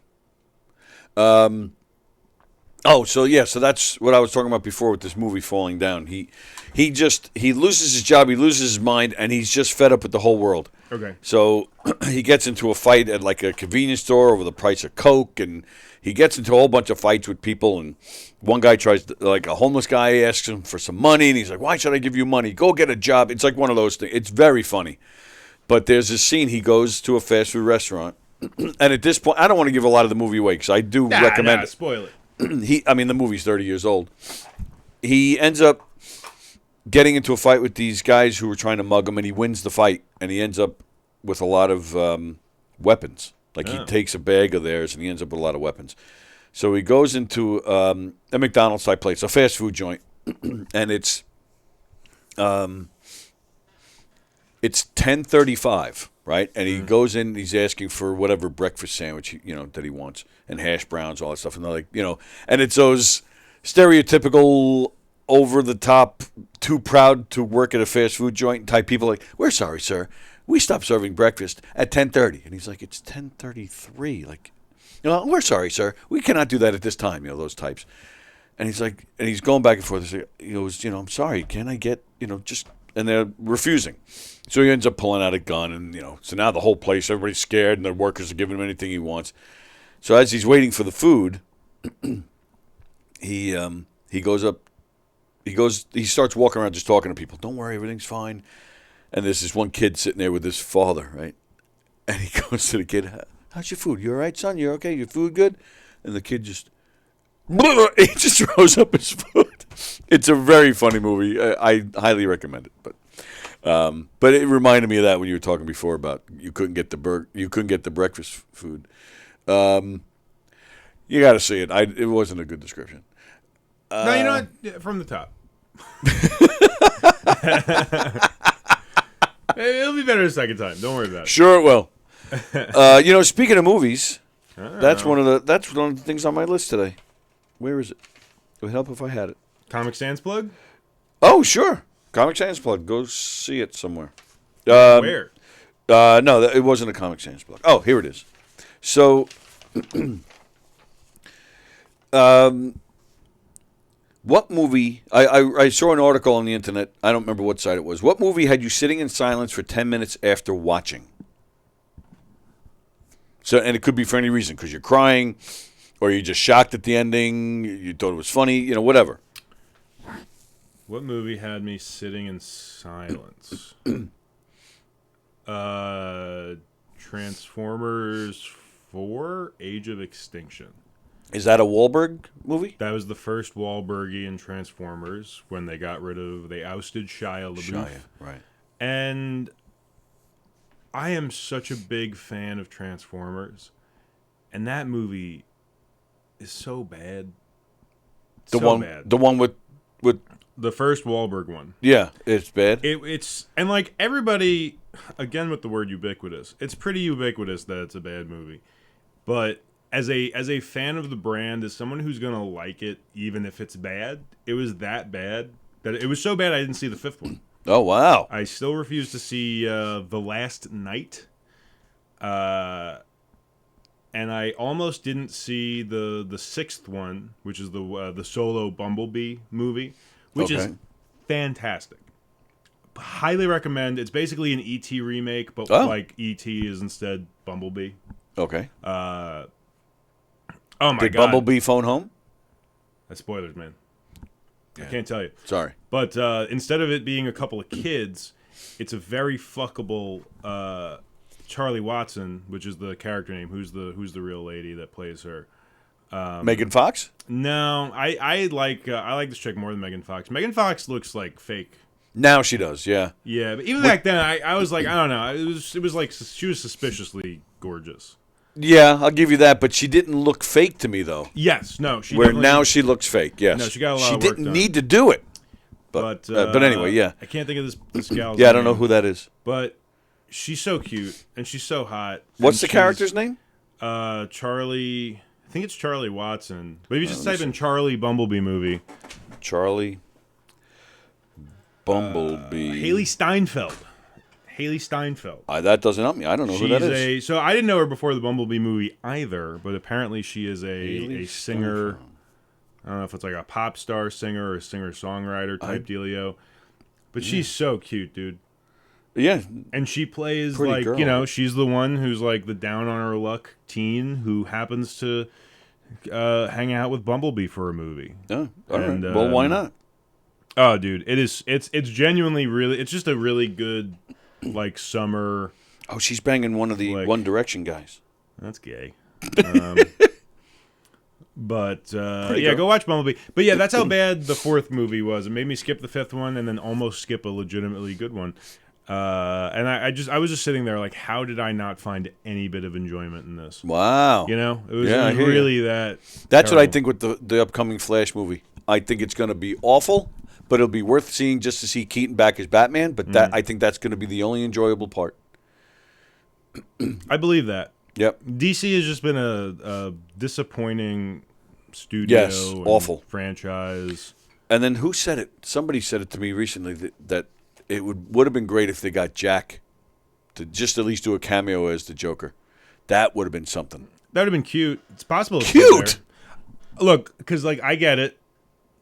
So that's what I was talking about before with this movie falling down. He loses his job, he loses his mind, and he's just fed up with the whole world. Okay. So he gets into a fight at like a convenience store over the price of Coke, and he gets into a whole bunch of fights with people, and one guy like a homeless guy asks him for some money, and he's like, why should I give you money? Go get a job. It's like one of those things. It's very funny. But there's this scene, he goes to a fast food restaurant, and at this point, I don't want to give a lot of the movie away because I do recommend it. Spoil it. The movie's 30 years old. He ends up getting into a fight with these guys who were trying to mug him, and he wins the fight, and he ends up with a lot of weapons. Like, he takes a bag of theirs, and he ends up with a lot of weapons. So he goes into a McDonald's-type place, a fast food joint, and it's 10:35, right? And he goes in, he's asking for whatever breakfast sandwich that he wants, and hash browns, all that stuff. And they're like, and it's those stereotypical, over-the-top, too proud to work at a fast food joint type people. Like, we're sorry, sir, we stopped serving breakfast at 10:30, and he's like, it's 10:33. Like, we're sorry, sir, we cannot do that at this time. Those types. And he's like, and he's going back and forth. He goes, I'm sorry, can I get, just. And they're refusing. So he ends up pulling out a gun, and, so now the whole place, everybody's scared, and the workers are giving him anything he wants. So as he's waiting for the food, he goes up, he starts walking around just talking to people. Don't worry, everything's fine. And there's this one kid sitting there with his father, right? And he goes to the kid, how's your food? You all right, son? You okay? Your food good? And the kid just throws up his food. It's a very funny movie. I highly recommend it. But But it reminded me of that when you were talking before about you couldn't get the breakfast food. You got to see it. It wasn't a good description. No, you know what? Yeah, from the top. It'll be better the second time. Don't worry about it. Sure it will. Speaking of movies, that's one of the things on my list today. Where is it? It would help if I had it. Comic Sans plug? Oh, sure. Comic Sans plug. Go see it somewhere. Where? No, it wasn't a Comic Sans plug. Oh, here it is. So, what movie? I saw an article on the internet. I don't remember what site it was. What movie had you sitting in silence for 10 minutes after watching? So, and it could be for any reason, because you're crying, or you're just shocked at the ending. You thought it was funny. Whatever. What movie had me sitting in silence? Transformers 4: Age of Extinction. Is that a Wahlberg movie? That was the first Wahlbergian Transformers when they ousted Shia LaBeouf. Right. And I am such a big fan of Transformers, and that movie is so bad. The one with the first Wahlberg one. Yeah, it's bad. It's and like everybody, again with the word ubiquitous, it's pretty ubiquitous that it's a bad movie. But as a fan of the brand, as someone who's gonna like it, even if it's bad, it was that bad that it was so bad I didn't see the fifth one. Oh wow! I still refuse to see The Last Night, and I almost didn't see the sixth one, which is the solo Bumblebee movie, which is fantastic. Highly recommend. It's basically an E.T. remake, but like E.T. is instead Bumblebee. Okay. Oh my god! Did Bumblebee phone home? That's spoilers, man. Yeah. I can't tell you. Sorry. But instead of it being a couple of kids, it's a very fuckable Charlie Watson, which is the character name. Who's the real lady that plays her? Megan Fox? No, I like this chick more than Megan Fox. Megan Fox looks like fake. Now she does, yeah. Yeah, but even back then, I was like, I don't know. It was like she was suspiciously gorgeous. Yeah, I'll give you that, but she didn't look fake to me, though. Yes, no, she. Where now she looks fake. Yes, no, she got a lot She of work didn't done. need to do it. But anyway, yeah. I can't think of this gal's Yeah, I don't name, know who that is. But she's so cute and she's so hot. What's the character's name? Charlie. I think it's Charlie Watson. But if you just type in Charlie Bumblebee movie. Charlie Bumblebee. Haley Steinfeld. That doesn't help me. I don't know who that is. So I didn't know her before the Bumblebee movie either, but apparently she is a singer. I don't know if it's like a pop star singer or a singer-songwriter type dealio. But she's so cute, dude. Yeah. And she plays Pretty like, girl. she's the one who's like the down on her luck teen who happens to hang out with Bumblebee for a movie. Oh, all right. Well, why not? Oh, dude, it's genuinely really, it's just a really good like summer. Oh, she's banging one of the One Direction guys. That's gay. But go watch Bumblebee. But yeah, that's how bad the fourth movie was. It made me skip the fifth one and then almost skip a legitimately good one. And I was just sitting there like, how did I not find any bit of enjoyment in this? Wow. It was I hear really you. that. That's terrible. what I think with the upcoming Flash movie. I think it's going to be awful, but it'll be worth seeing just to see Keaton back as Batman. But I think that's going to be the only enjoyable part. I believe that. Yep. DC has just been a disappointing studio. Yes, awful franchise. And then who said it? Somebody said it to me recently that it would have been great if they got Jack to just at least do a cameo as the Joker. That would have been something. That would have been cute. It's possible. It's Cute. Look, because like I get it.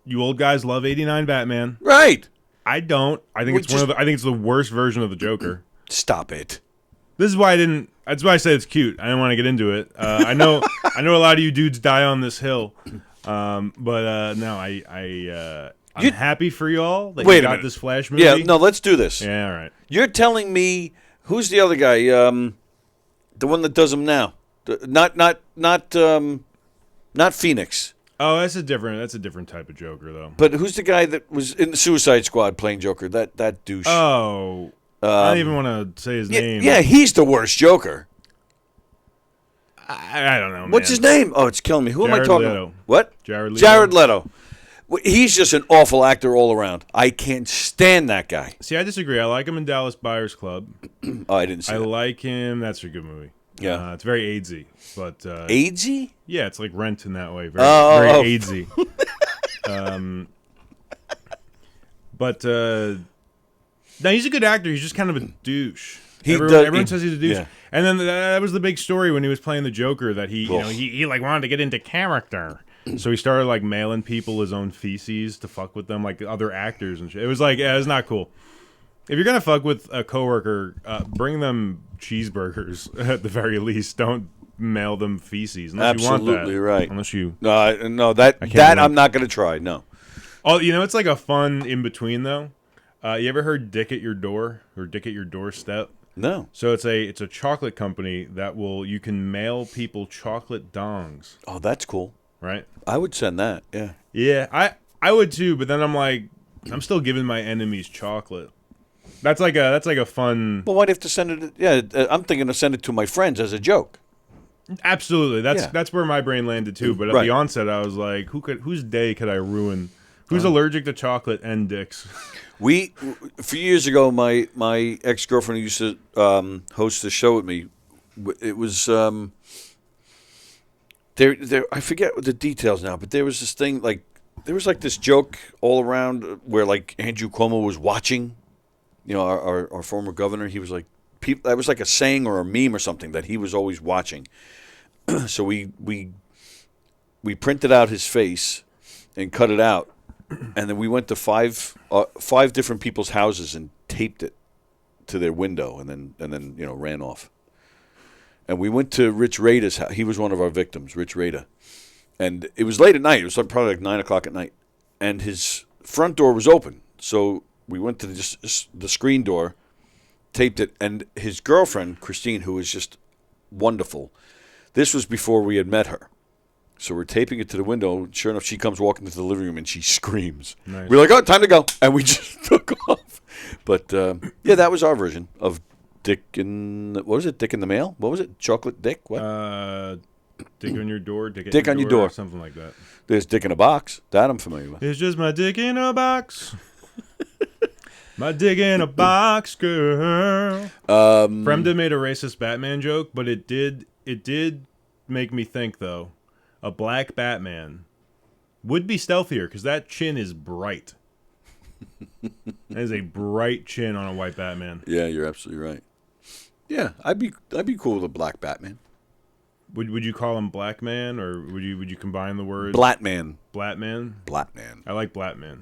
You old guys love '89 Batman. Right. I don't. I think I think it's the worst version of the Joker. Stop it. This is why I didn't. That's why I said it's cute. I didn't want to get into it. I know a lot of you dudes die on this hill, but no, I'm happy for y'all that you got this Flash movie. Yeah, no, let's do this. Yeah, all right. You're telling me who's the other guy? The one that does them now. Not Phoenix. Oh, that's a different type of Joker, though. But who's the guy that was in the Suicide Squad playing Joker? That douche. Oh, I don't even want to say his name. Yeah, he's the worst Joker. I don't know, man. What's his name? Oh, it's killing me. Who am I Jared talking Leto. about? What? Jared Leto. Jared Leto. He's just an awful actor all around. I can't stand that guy. See, I disagree. I like him in Dallas Buyers Club. Oh, I didn't see I that. like him. That's a good movie. Yeah. It's very AIDSy, but AIDSy? yeah, it's like Rent in that way. Very AIDSy. But no, he's a good actor. He's just kind of a douche. Everyone says he's a douche. Yeah. And then that was the big story when he was playing the Joker, that he like wanted to get into character. So he started like mailing people his own feces to fuck with them, like other actors and shit. It was like, yeah, it's not cool. If you're gonna fuck with a coworker, bring them cheeseburgers at the very least. Don't mail them feces unless Absolutely you want that. right. Unless you no, that I'm not gonna try. No. Oh, it's like a fun in between though. You ever heard Dick at Your Door or Dick at Your Doorstep? No. So it's a chocolate company that you can mail people chocolate dongs. Oh, that's cool. Right? I would send that. Yeah. Yeah, I would too, but then I'm like, I'm still giving my enemies chocolate. That's like a fun. Well, why'd you have to send it? Yeah, I'm thinking to send it to my friends as a joke. Absolutely, that's where my brain landed too. But at the onset, I was like, whose day could I ruin? Who's allergic to chocolate and dicks? A few years ago, my ex-girlfriend who used to host the show with me, it was there. I forget the details now, but there was this thing there was this joke all around where like Andrew Cuomo was watching, our former governor. He was like, that was like a saying or a meme or something that he was always watching. So we printed out his face and cut it out. And then we went to five different people's houses and taped it to their window, and then ran off. And we went to Rich Rada's house. He was one of our victims, Rich Rada. And it was late at night. It was probably like 9 o'clock at night, and his front door was open. So we went to the screen door, taped it, and his girlfriend Christine, who was just wonderful. This was before we had met her. So we're taping it to the window. Sure enough, she comes walking into the living room and she screams. Nice. We're like, oh, time to go. And we just took off. But, yeah, that was our version of Dick in... What was it? Dick in the mail? What was it? Chocolate Dick? What? Dick on your door. Dick on your door. Or something like that. There's Dick in a box. That I'm familiar with. It's just my dick in a box. My dick in a box, girl. Fremda made a racist Batman joke, but it did make me think, though. A black Batman would be stealthier because that chin is bright. That is a bright chin on a white Batman. Yeah, you're absolutely right. Yeah, I'd be cool with a black Batman. Would you call him Black Man, or would you combine the words? Blatman. Blatman? Blatman. I like Blatman.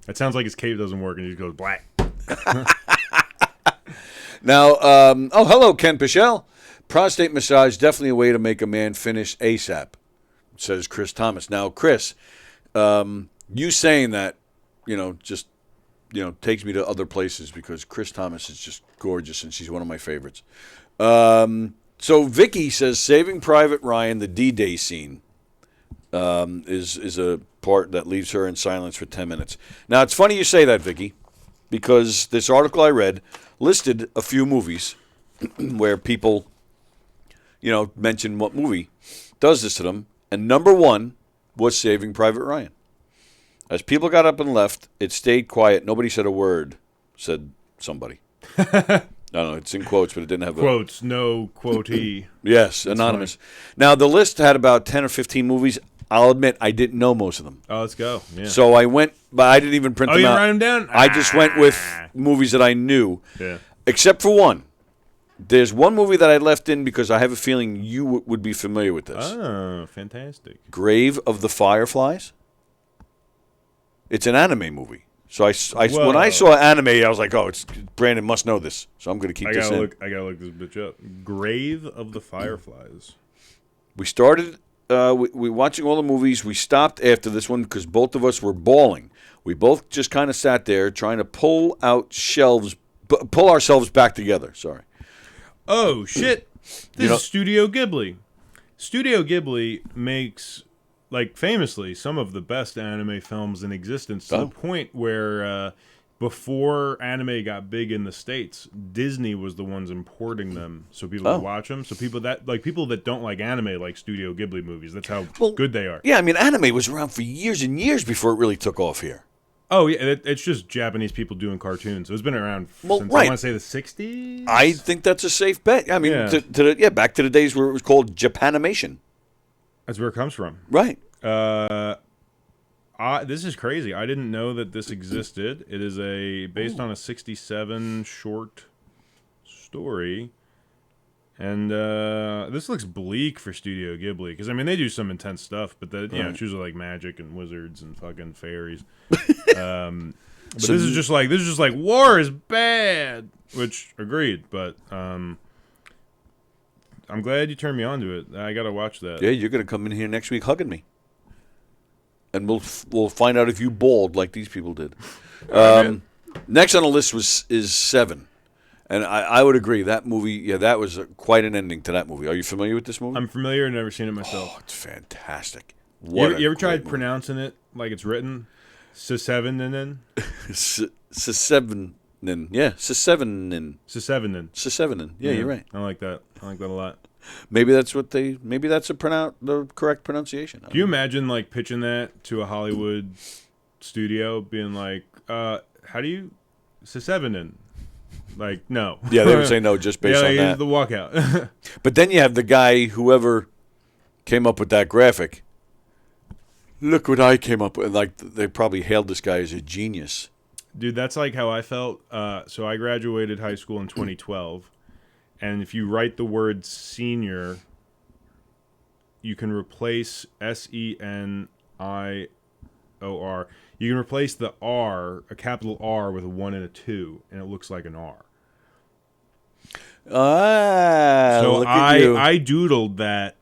That sounds like his cape doesn't work and he just goes black. Now, hello, Ken Pichelle. Prostate massage, definitely a way to make a man finish ASAP, says Chris Thomas. Now, Chris, you saying that, just, takes me to other places because Chris Thomas is just gorgeous and she's one of my favorites. So Vicky says Saving Private Ryan, the D-Day scene, is a part that leaves her in silence for 10 minutes. Now, it's funny you say that, Vicky, because this article I read listed a few movies where people, mention what movie does this to them. And number one was Saving Private Ryan. As people got up and left, it stayed quiet. Nobody said a word, said somebody. I don't know. It's in quotes, but it didn't have quotes. No quotee. Yes, that's anonymous. Funny. Now, the list had about 10 or 15 movies. I'll admit, I didn't know most of them. Oh, let's go. Yeah. So I went, but I didn't even print them out. Oh, you write them down? I just went with movies that I knew. Yeah. Except for one. There's one movie that I left in because I have a feeling you would be familiar with this. Oh, fantastic. Grave of the Fireflies. It's an anime movie. So when I saw anime, I was like, oh, Brandon must know this. So I'm going to keep this in. I got to look this bitch up. Grave of the Fireflies. We started we watching all the movies. We stopped after this one because both of us were bawling. We both just kind of sat there trying to pull ourselves back together. Sorry. Oh, shit. This is Studio Ghibli. Studio Ghibli makes like famously, some of the best anime films in existence to the point where before anime got big in the States, Disney was the ones importing them so people could watch them. So people that don't like anime like Studio Ghibli movies. That's how good they are. Yeah, I mean, anime was around for years and years before it really took off here. Oh, yeah, it's just Japanese people doing cartoons. It's been around since, I want to say, the 60s? I think that's a safe bet. I mean, back to the days where it was called Japanimation. That's where it comes from. Right. This is crazy. I didn't know that this existed. It is based on a 1967 short story. And this looks bleak for Studio Ghibli because I mean they do some intense stuff, but it's usually like magic and wizards and fucking fairies. But this is just like war is bad, which agreed. But I'm glad you turned me on to it. I gotta watch that. Yeah, you're gonna come in here next week hugging me, and we'll find out if you bawled like these people did. Next on the list is Seven. And I would agree. That movie, that was quite an ending to that movie. Are you familiar with this movie? I'm familiar. I've never seen it myself. Oh, it's fantastic. You ever tried pronouncing it like it's written? Sesevenin? Sesevenin. Yeah, Sesevenin. Sesevenin. Yeah, you're right. I like that. I like that a lot. Maybe that's the correct pronunciation. Can you imagine like pitching that to a Hollywood studio, being like, how do you Sesevenin? Like, no. Yeah, they would say no just based on that. The walkout. But then you have the guy, whoever came up with that graphic. Look what I came up with. Like, they probably hailed this guy as a genius. Dude, that's like how I felt. So I graduated high school in 2012. And if you write the word senior, you can replace SENIOR. You can replace the R, a capital R, with a 1 and a 2, and it looks like an R. So I doodled that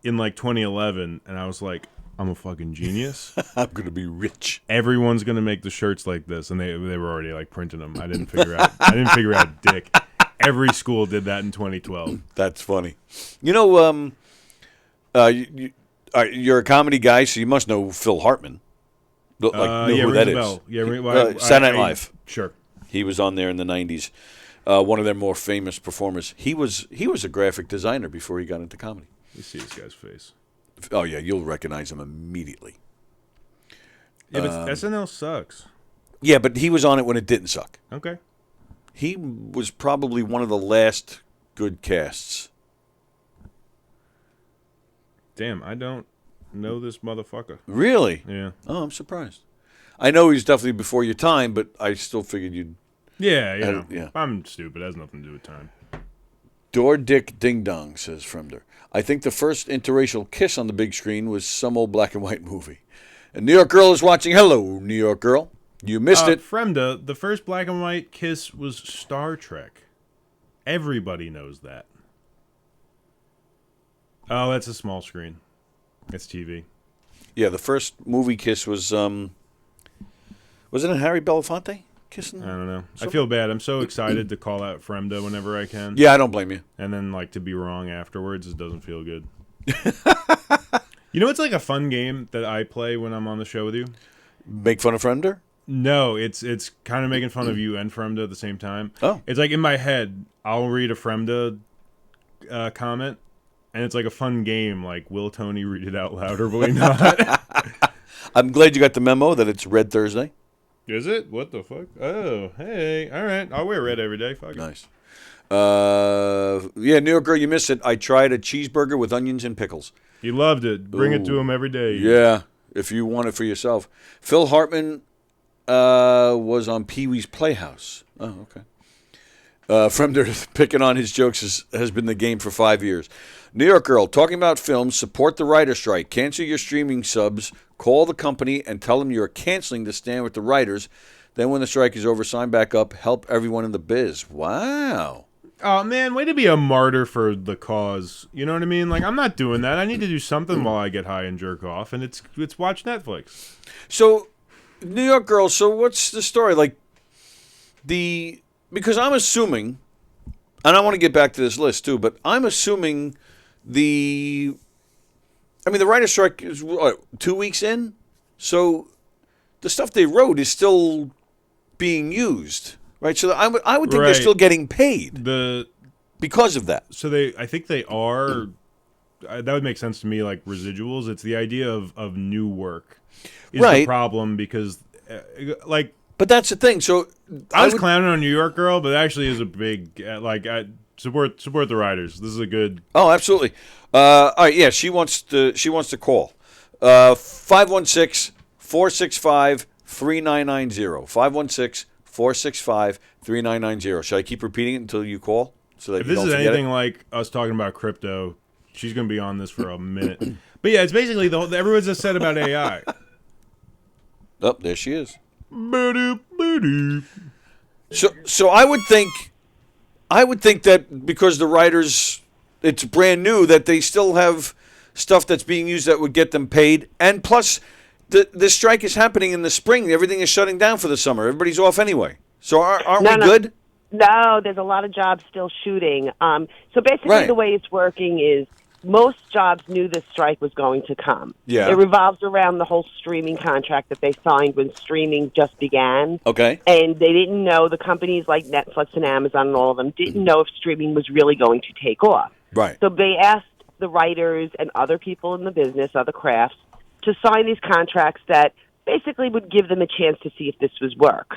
in like 2011, and I was like, I'm a fucking genius. I'm gonna be rich. Everyone's gonna make the shirts like this, and they were already like printing them. I didn't figure out dick. Every school did that in 2012. That's funny. You know, you're a comedy guy, so you must know Phil Hartman. Know who that is. Yeah, Saturday Night Live. Sure. He was on there in the 90s. One of their more famous performers. He was a graphic designer before he got into comedy. You see this guy's face. Oh, yeah, you'll recognize him immediately. Yeah, but SNL sucks. Yeah, but he was on it when it didn't suck. Okay. He was probably one of the last good casts. Damn, I don't know this motherfucker. Really? Yeah. Oh, I'm surprised. I know he's definitely before your time, but I still figured you'd... Yeah. Yeah. I'm stupid. It has nothing to do with time. Door Dick Ding Dong, says Fremder. I think the first interracial kiss on the big screen was some old black and white movie. A New York girl is watching. Hello, New York girl. You missed it. Fremda, the first black and white kiss was Star Trek. Everybody knows that. Oh, that's a small screen. It's TV. Yeah, the first movie kiss was, wasn't it Harry Belafonte kissing? I don't know. I feel bad. I'm so excited to call out Fremda whenever I can. Yeah, I don't blame you. And then, like, to be wrong afterwards, it doesn't feel good. You know, it's like a fun game that I play when I'm on the show with you. Make fun of Fremder? No, it's kind of making fun of you and Fremda at the same time. Oh. It's like in my head, I'll read a Fremda comment, and it's like a fun game. Like, will Tony read it out loud or will he not? I'm glad you got the memo that it's Red Thursday. Is it? What the fuck? Oh, hey. All right. I'll wear red every day. Fuck it. Nice. Yeah, New York girl, you missed it. I tried a cheeseburger with onions and pickles. He loved it. Bring it to him every day. Yeah, if you want it for yourself. Phil Hartman was on Pee-wee's Playhouse. Oh, okay. Fremder picking on his jokes has been the game for 5 years. New York girl, talking about films, support the writer strike. Cancel your streaming subs. Call the company and tell them you're canceling to stand with the writers. Then when the strike is over, sign back up. Help everyone in the biz. Wow. Oh, man, way to be a martyr for the cause. You know what I mean? Like, I'm not doing that. I need to do something while I get high and jerk off, and it's watch Netflix. So, New York girl, so what's the story? Like, because I'm assuming, and I want to get back to this list too, but I'm assuming the I mean, the writer's strike is what, 2 weeks in? So the stuff they wrote is still being used, right? So I would think they're Right. still getting paid The because of that. So I think they are. That would make sense to me, like residuals. It's the idea of new work is the Right. problem because, like, But that's the thing. So I was clowning on New York Girl, but it actually is a big support the writers. This is a good. Oh, absolutely. All right, yeah, she wants to call. 516-465-3990. 516-465-3990. Should I keep repeating it until you call? So that If you this don't is forget anything it? like us talking about crypto, she's going to be on this for a minute. But yeah, it's basically everyone's just said about AI. Oh, there she is. Boop, boop. So I would think that because the writers, it's brand new, that they still have stuff that's being used that would get them paid, and plus the strike is happening in the spring. Everything is shutting down for the summer. Everybody's off anyway. So aren't we good? No, there's a lot of jobs still shooting. So basically, Right. the way it's working is most jobs knew this strike was going to come. Yeah. It revolves around the whole streaming contract that they signed when streaming just began. Okay. And they didn't know, the companies like Netflix and Amazon and all of them didn't know if streaming was really going to take off. Right. So they asked the writers and other people in the business, other crafts, to sign these contracts that basically would give them a chance to see if this was work.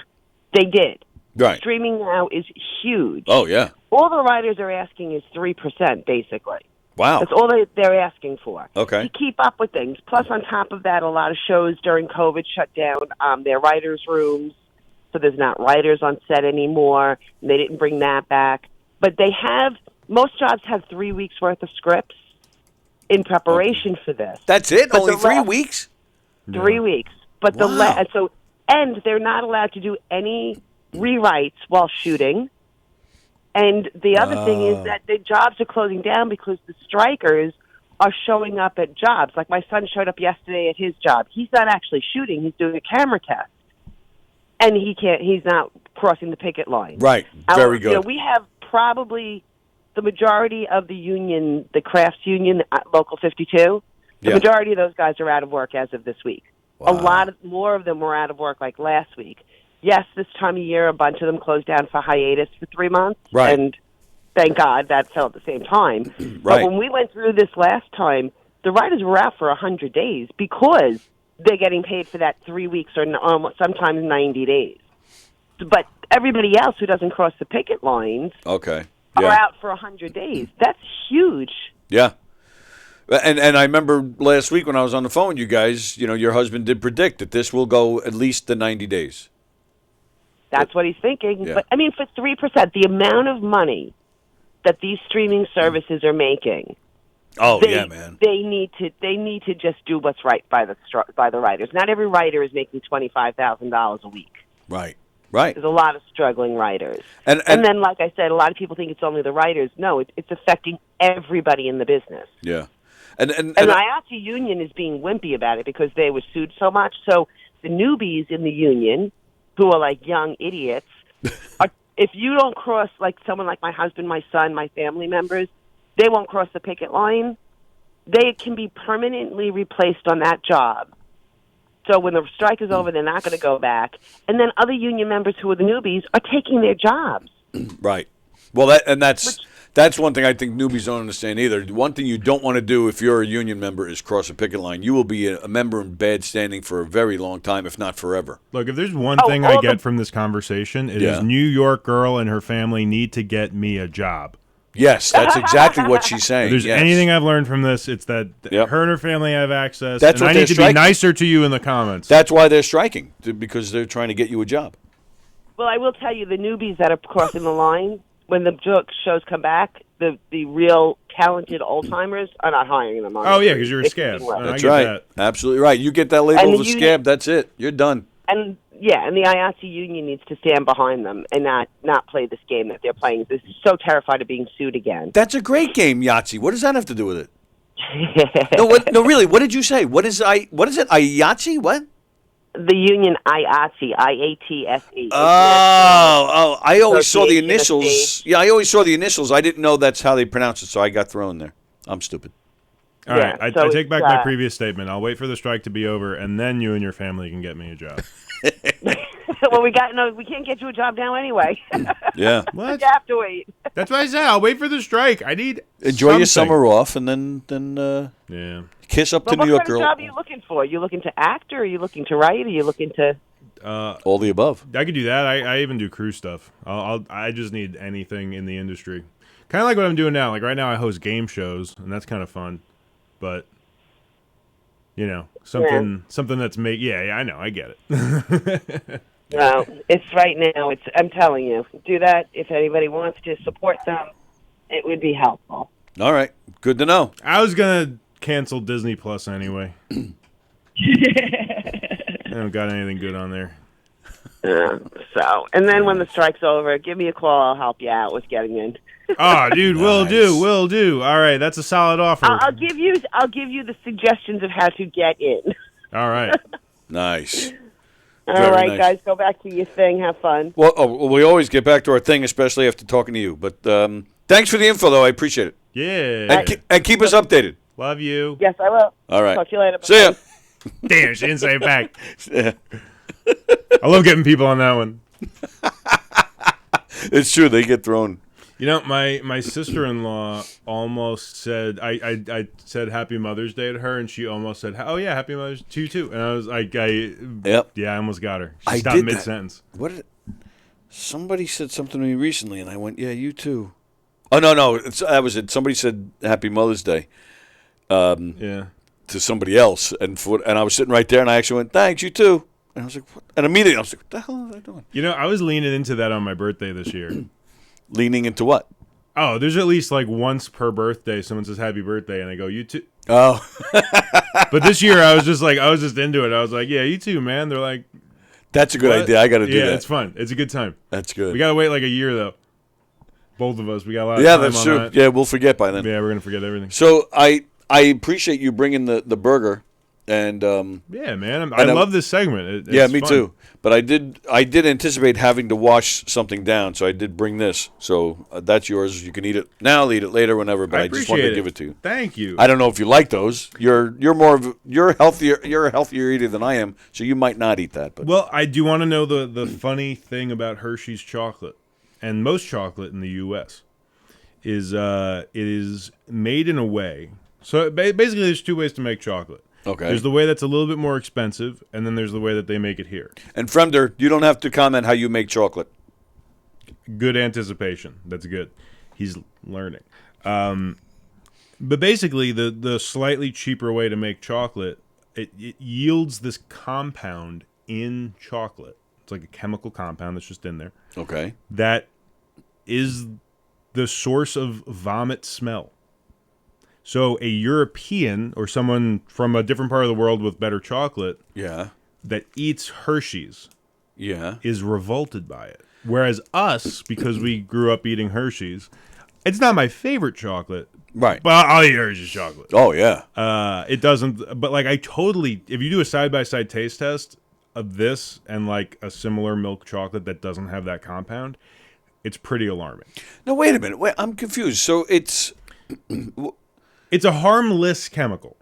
They did. Right. Streaming now is huge. Oh yeah. All the writers are asking is 3%, basically. Wow. That's all they're asking for. Okay. To keep up with things. Plus, on top of that, a lot of shows during COVID shut down their writers' rooms, so there's not writers on set anymore. And they didn't bring that back. But most jobs have 3 weeks' worth of scripts in preparation for this. That's it? But Only the 3 last- weeks? 3 weeks. But Wow. and they're not allowed to do any rewrites while shooting. And the other thing is that the jobs are closing down because the strikers are showing up at jobs. Like my son showed up yesterday at his job. He's not actually shooting. He's doing a camera test. And he's not crossing the picket line. Right. Very good. We have probably the majority of the union, the crafts union, Local 52, the Yeah. majority of those guys are out of work as of this week. Wow. A lot more of them were out of work like last week. Yes, this time of year, a bunch of them closed down for hiatus for 3 months. Right. And thank God that fell at the same time. Right. But when we went through this last time, the writers were out for 100 days because they're getting paid for that 3 weeks or sometimes 90 days. But everybody else who doesn't cross the picket lines Okay. are Yeah. out for 100 days. That's huge. Yeah. And I remember last week when I was on the phone with you guys, your husband did predict that this will go at least the 90 days. That's what he's thinking. Yeah. But I mean, for 3%, the amount of money that these streaming services are making, Oh, they, yeah, man. they need to just do what's right by the writers. Not every writer is making $25,000 a week. Right. Right. There's a lot of struggling writers. And then, like I said, a lot of people think it's only the writers. No, it's affecting everybody in the business. yeah. And And the IATSE union is being wimpy about it because they were sued so much. So the newbies in the union, who are like young idiots, if you don't cross, like someone like my husband, my son, my family members, they won't cross the picket line. They can be permanently replaced on that job. So when the strike is over, they're not going to go back. And then other union members who are the newbies are taking their jobs. right. Well, that's one thing I think newbies don't understand either. One thing you don't want to do if you're a union member is cross a picket line. You will be a member in bad standing for a very long time, if not forever. Look, if there's one thing I get from this conversation, it is New York Girl and her family need to get me a job. Yes, that's exactly what she's saying. If there's yes. anything I've learned from this, it's that her and her family have access. That's and what I they're need to striking. be nicer to you in the comments. That's why they're striking, because they're trying to get you a job. Well, I will tell you, the newbies that are crossing the line, when the shows come back, the real talented old-timers are not hiring them. Oh, yeah, because you're a It's scab. getting less. I That's get right. that. Absolutely right. You get that label And of the a union- scab, that's it. You're done. And the IATSE union needs to stand behind them and not play this game that they're playing. They're so terrified of being sued again. That's a great game, Yahtzee. What does that have to do with it? No, really. What did you say? What is it? Yahtzee? What? The union IATSE, IATSE. Oh, I always saw the Association of initials. States. Yeah, I always saw the initials. I didn't know that's how they pronounce it, so I got thrown there. I'm stupid. All Yeah, right, so I take it's, back my previous statement. I'll wait for the strike to be over, and then you and your family can get me a job. Well, we can't get you a job now anyway. Yeah. What? You have to wait. That's what I said. I'll wait for the strike. I need Enjoy your something. summer off, and then Yeah. kiss up But to what New York kind of girl. job are you looking for? Are you looking to act, or are you looking to write? Are you looking to? All the above. I could do that. I even do crew stuff. I just need anything in the industry. Kind of like what I'm doing now. Like right now, I host game shows, and that's kind of fun. But something that's Yeah, I know. I get it. Well, it's right now. I'm telling you, do that. If anybody wants to support them, it would be helpful. All right. Good to know. I was gonna cancel Disney Plus anyway. I don't got anything good on there. And then when the strike's over, give me a call. I'll help you out with getting in. Oh, dude, will do. All right, that's a solid offer. I'll give you the suggestions of how to get in. All right. Nice. All Very right, nice. guys, go back to your thing. Have fun. Well, we always get back to our thing, especially after talking to you. But thanks for the info, though. I appreciate it. Yeah. And keep us updated. Love you. Yes, I will. All right. Talk to you later. See ya. Damn, she didn't say it back. I love getting people on that one. It's true. They get thrown. My sister-in-law almost said I said Happy Mother's Day to her, and she almost said, "Oh yeah, Happy Mother's to you too." And I was like, Yep. Yeah, I almost got her. She I stopped did mid-sentence. What did somebody said something to me recently, and I went, "Yeah, you too." Oh no, that was it. Somebody said Happy Mother's Day. Yeah. To somebody else, and I was sitting right there, and I actually went, "Thanks, you too." And I was like, what? And immediately I was like, "What the hell was I doing?" I was leaning into that on my birthday this year. Leaning into what? Oh, there's at least like once per birthday someone says happy birthday, and I go, "You too." Oh, But this year I was just into it. I was like, "Yeah, you too, man." They're like, that's a good "What?" idea. I got to do Yeah, that. it's fun. It's a good time. That's good. We gotta wait like a year though. Both of us. We got a lot of Yeah, time that's on true. that. Yeah, we'll forget by then. Yeah, we're gonna forget everything. So I appreciate you bringing the burger, and Yeah, man. I love this segment. yeah, It's me fun. too. But I did anticipate having to wash something down, so I did bring this. So that's yours. You can eat it now, eat it later, whenever. But I just wanted to give it to you. Thank you. I don't know if you like those. You're healthier. You're a healthier eater than I am, so you might not eat that. But Well, I do want to know the funny thing about Hershey's chocolate, and most chocolate in the U.S. is it is made in a way. So basically, there's two ways to make chocolate. okay. There's the way that's a little bit more expensive, and then there's the way that they make it here. And Fremder, you don't have to comment how you make chocolate. Good anticipation. That's good. He's learning. But basically, the slightly cheaper way to make chocolate, it yields this compound in chocolate. It's like a chemical compound that's just in there. Okay. That is the source of vomit smell. So a European or someone from a different part of the world with better chocolate Yeah. that eats Hershey's Yeah. is revolted by it. Whereas us, because we grew up eating Hershey's, it's not my favorite chocolate, Right. but I'll eat Hershey's chocolate. Oh yeah. It doesn't, but like if you do a side-by-side taste test of this and like a similar milk chocolate that doesn't have that compound, it's pretty alarming. No, wait a minute. Wait, I'm confused. So it's It's a harmless chemical.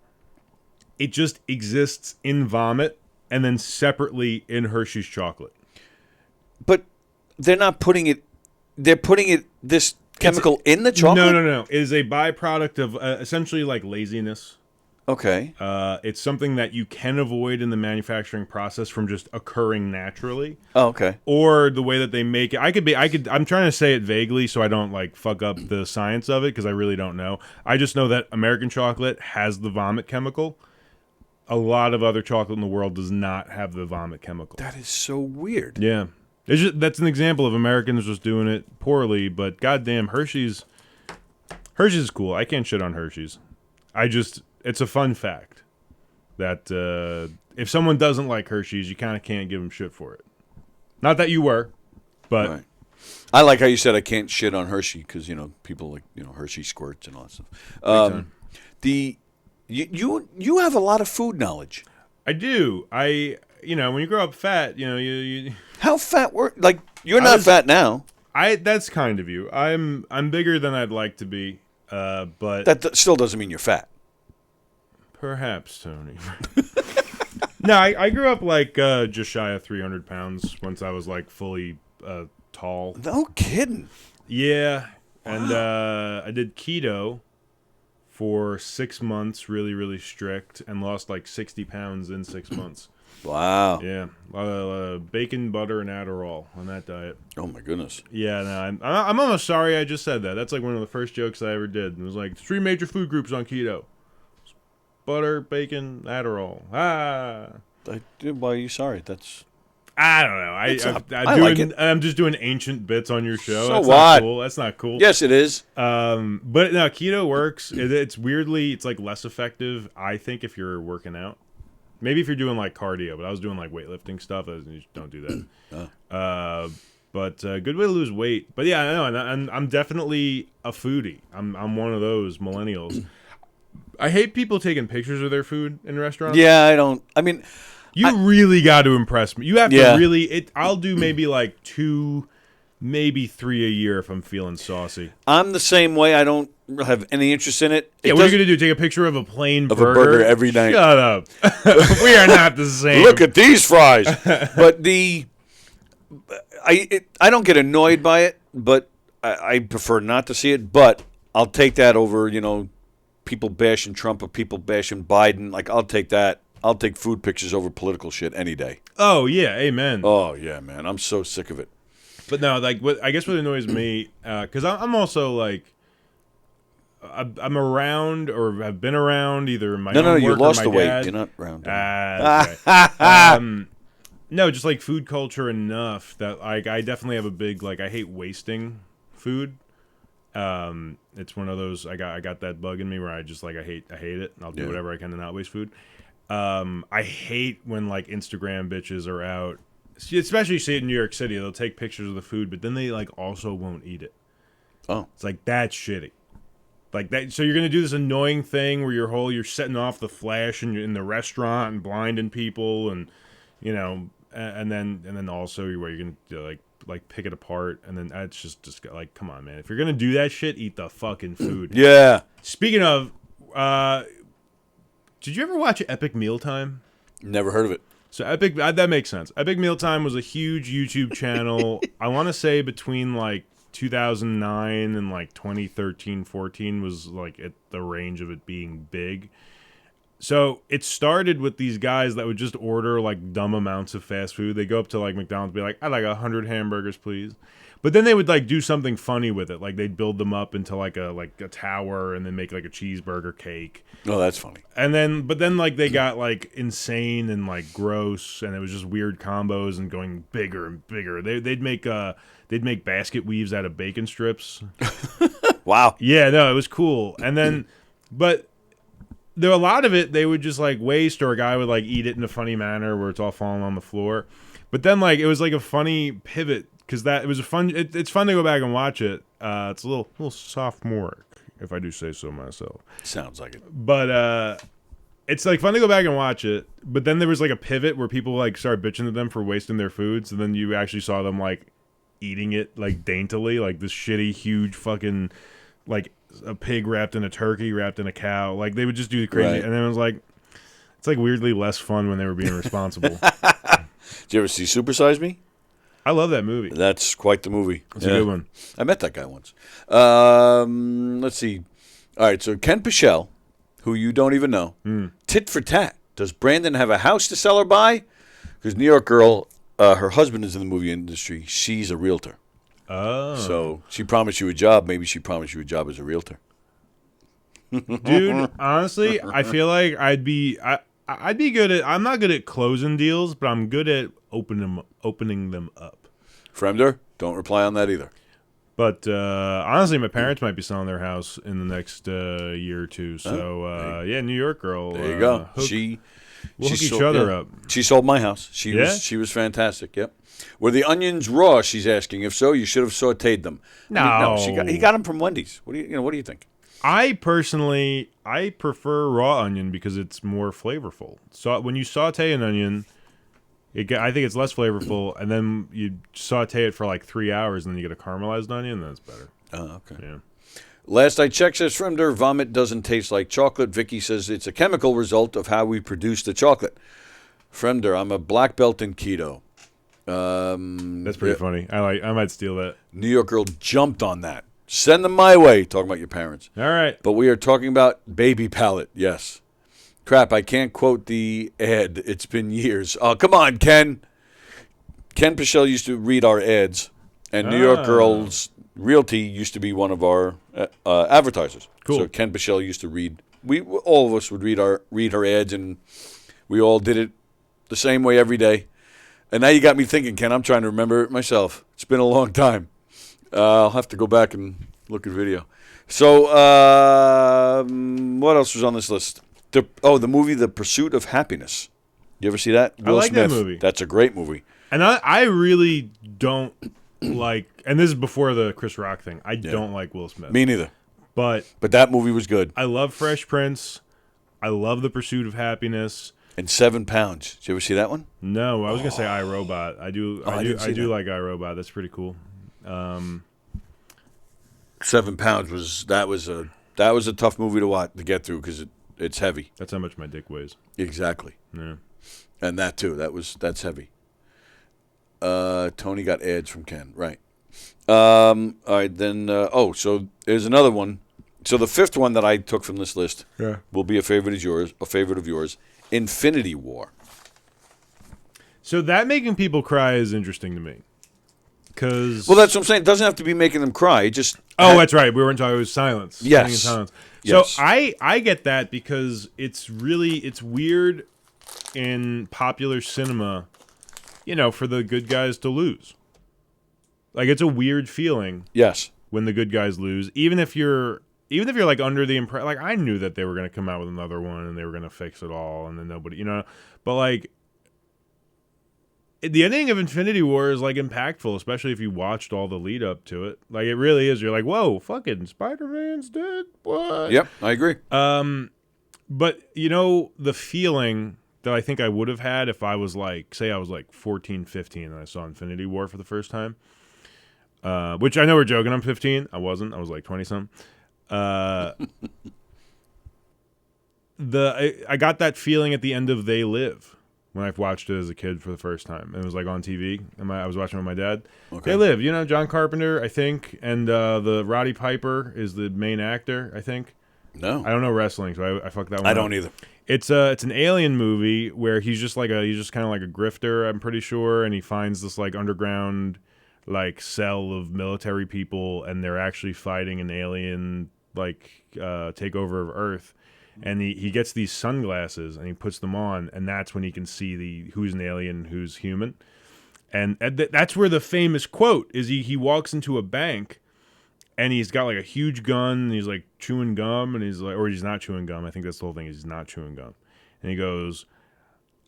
It just exists in vomit and then separately in Hershey's chocolate. but they're not putting it. They're putting it this chemical in the chocolate. No. It is a byproduct of essentially like laziness. Okay. It's something that you can avoid in the manufacturing process from just occurring naturally, Oh, okay. or the way that they make it. I'm trying to say it vaguely so I don't like fuck up the science of it because I really don't know. I just know that American chocolate has the vomit chemical. A lot of other chocolate in the world does not have the vomit chemical. That is so weird. Yeah. That's an example of Americans just doing it poorly, but goddamn, Hershey's is cool. I can't shit on Hershey's. It's a fun fact that if someone doesn't like Hershey's, you kind of can't give them shit for it. Not that you were, but Right. I like how you said I can't shit on Hershey because people like Hershey squirts and all that stuff. You have a lot of food knowledge. I do. When you grow up fat, you How fat were like you're not fat now? that's kind of you. I'm bigger than I'd like to be, but That still doesn't mean you're fat. Perhaps, Tony. No, I grew up like just shy of 300 pounds once I was like fully tall. No kidding. Yeah, and I did keto for 6 months, really, really strict, and lost like 60 pounds in 6 months. Wow. Yeah, bacon, butter, and Adderall on that diet. Oh my goodness. Yeah, no, I'm almost sorry I just said that. That's like one of the first jokes I ever did. It was like 3 major food groups on keto: butter, bacon, Adderall. Why are you sorry? I don't know. I like it. I'm just doing ancient bits on your show. So That's what? not cool. That's not cool. Yes, it is. But no, keto works. It's weirdly, it's like less effective, I think, if you're working out. Maybe if you're doing like cardio, but I was doing like weightlifting stuff. You don't do that. But good way to lose weight. But yeah, I know, and I'm definitely a foodie. I'm one of those millennials. I hate people taking pictures of their food in restaurants. Yeah, I don't. I mean, you really got to impress me. You have Yeah. to really. I'll do maybe like 2, maybe 3 a year if I'm feeling saucy. I'm the same way. I don't have any interest in it. Yeah, what are you gonna do? Take a picture of a plain Of a burger every night. Shut up. We are not the same. Look at these fries. But I don't get annoyed by it, but I prefer not to see it. But I'll take that over, people bashing Trump or people bashing Biden. Like, I'll take that. I'll take food pictures over political shit any day. Oh yeah, amen. Oh yeah, man, I'm so sick of it. But no, like I guess what annoys me, because I'm also like, I'm around or have been around either my own you work lost or the my weight. dad. You're not round. That's right. No, just like food culture enough that like I definitely have a big like I hate wasting food. It's one of those I got that bug in me where I just like I hate it. And I'll do whatever I can to not waste food. I hate when like Instagram bitches are out, especially see it in New York City. They'll take pictures of the food, but then they like also won't eat it. Oh, It's like that's shitty. Like that, so you're gonna do this annoying thing where you're setting off the flash and you're in the restaurant and blinding people, and and then also you're gonna like pick it apart, and then that's just like, come on, man. If you're gonna do that shit, eat the fucking food. yeah. Speaking of, did you ever watch Epic Mealtime? Never heard of it. So Epic, that makes sense. Epic Mealtime was a huge YouTube channel. I want to say between like 2009 and like 2013-14 was like at the range of it being big. So it started with these guys that would just order like dumb amounts of fast food. They go up to like McDonald's and be like, I'd like 100 hamburgers, please. But then they would like do something funny with it. Like they'd build them up into like a tower and then make like a cheeseburger cake. Oh, that's funny. But then like they got like insane and like gross, and it was just weird combos and going bigger and bigger. They'd make basket weaves out of bacon strips. Wow. Yeah, no, it was cool. And then, but there a lot of it they would just like waste, or a guy would like eat it in a funny manner where it's all falling on the floor. But then like it was like a funny pivot because it was a fun. It's fun to go back and watch it. It's a little sophomoric, if I do say so myself. Sounds like it. But it's like fun to go back and watch it. But then there was like a pivot where people like started bitching to them for wasting their food. So then you actually saw them like eating it like daintily, like this shitty huge fucking like a pig wrapped in a turkey wrapped in a cow. Like they would just do the crazy, Right. and then it was like it's like weirdly less fun when they were being responsible. Did you ever see Super Size Me? I love that movie. That's quite the movie. It's a good one. I met that guy once. Let's see. All right, so Ken Pichelle, who you don't even know, tit for tat. Does Brandon have a house to sell or buy? Because New York girl, her husband is in the movie industry. She's a realtor. Oh, So she promised you a job. Maybe she promised you a job as a realtor. dude, honestly, I feel like I'd be good at. I'm not good at closing deals, but I'm good at opening them up. Fremder, don't reply on that either. But honestly, my parents might be selling their house in the next year or two. So yeah, New York girl. There you go. We'll hook each other up. She sold my house. She Yeah? was fantastic. Yep. Were the onions raw? She's asking. If so, you should have sautéed them. No. He got them from Wendy's. What do you think? I personally prefer raw onion because it's more flavorful. So when you saute an onion, I think it's less flavorful, and then you saute it for like 3 hours, and then you get a caramelized onion, and that's better. Oh, okay. Yeah. Last I checked, says Fremder, vomit doesn't taste like chocolate. Vicky says it's a chemical result of how we produce the chocolate. Fremder, I'm a black belt in keto. That's pretty funny. I might steal that. New York girl jumped on that. Send them my way. Talking about your parents. All right. But we are talking about baby palate. Yes. Crap, I can't quote the ad. It's been years. Oh, come on, Ken. Ken Pichelle used to read our ads, and New York Girls Realty used to be one of our advertisers. Cool. So Ken Pichelle used to read. All of us would read her ads, and we all did it the same way every day. And now you got me thinking, Ken. I'm trying to remember it myself. It's been a long time. I'll have to go back and look at video. So what else was on this list? The movie The Pursuit of Happiness. You ever see that? I like that movie. That's a great movie. And I really don't like, and this is before the Chris Rock thing, I don't like Will Smith. Me neither. But that movie was good. I love Fresh Prince. I love The Pursuit of Happiness. And 7 Pounds. Did you ever see that one? No, I was going to say iRobot. I do like iRobot. That's pretty cool. 7 Pounds was a tough movie to get through because it's heavy. That's how much my dick weighs. Exactly. Yeah. And that too. That's heavy. Tony got ads from Ken. Right. All right, then. So there's another one. So the fifth one that I took from this list will be a favorite of yours. Infinity War. So that making people cry is interesting to me. Well, that's what I'm saying. It doesn't have to be making them cry. That's right. We weren't talking about silence. Yes. Silence. Yes. So I get that because it's weird in popular cinema, for the good guys to lose. Like, it's a weird feeling. Yes. When the good guys lose, even if you're like under the impression, like I knew that they were going to come out with another one and they were going to fix it all and then nobody, but like the ending of Infinity War is like impactful, especially if you watched all the lead up to it. Like, it really is. You're like, whoa, fucking Spider-Man's dead. What? Yep, I agree. But the feeling that I think I would have had if I was like, say I was like 14, 15 and I saw Infinity War for the first time, which I know we're joking. I'm 15. I wasn't. I was like 20-something. I got that feeling at the end of They Live when I watched it as a kid for the first time. It was like on TV. I was watching it with my dad. Okay. They Live, John Carpenter, I think, and the Roddy Piper is the main actor, I think. No, I don't know wrestling, so I fucked that one. I don't either. It's an alien movie where he's just kind of like a grifter, I'm pretty sure, and he finds this like underground like cell of military people, and they're actually fighting an alien takeover of Earth. And he gets these sunglasses and he puts them on, and that's when he can see who's an alien, who's human. And that's where the famous quote is. He walks into a bank and he's got like a huge gun and he's like chewing gum, and he's like, or he's not chewing gum. I think that's the whole thing. He's not chewing gum. And he goes,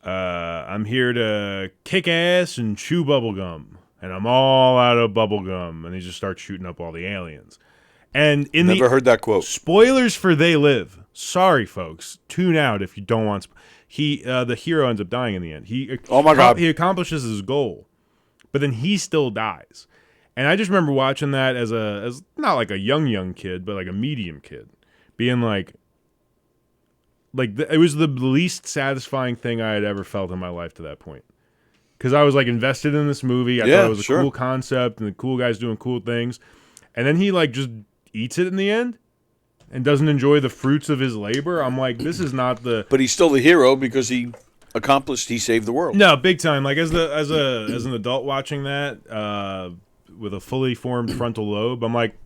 I'm here to kick ass and chew bubble gum, and I'm all out of bubble gum. And he just starts shooting up all the aliens. And never heard that quote. Spoilers for They Live. Sorry, folks. Tune out if you don't want. The hero ends up dying in the end. Oh my God! He accomplishes his goal, but then he still dies. And I just remember watching that as not like a young kid, but like a medium kid, being like it was the least satisfying thing I had ever felt in my life to that point. Because I was like invested in this movie. I thought it was a cool concept and the cool guys doing cool things, and then he like just eats it in the end and doesn't enjoy the fruits of his labor. I'm like, this is not the. But he's still the hero because he saved the world. No, big time. Like as an adult watching that with a fully formed frontal lobe, I'm like,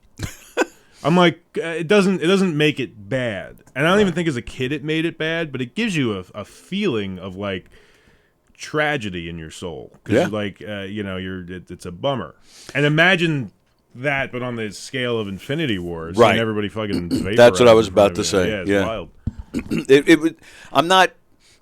it doesn't make it bad. And I don't even think as a kid it made it bad, but it gives you a feeling of like tragedy in your soul. Because it's a bummer. And imagine that, but on the scale of Infinity Wars, right? And everybody fucking. That's what I was about to say. Yeah, it's wild. It would. I'm not.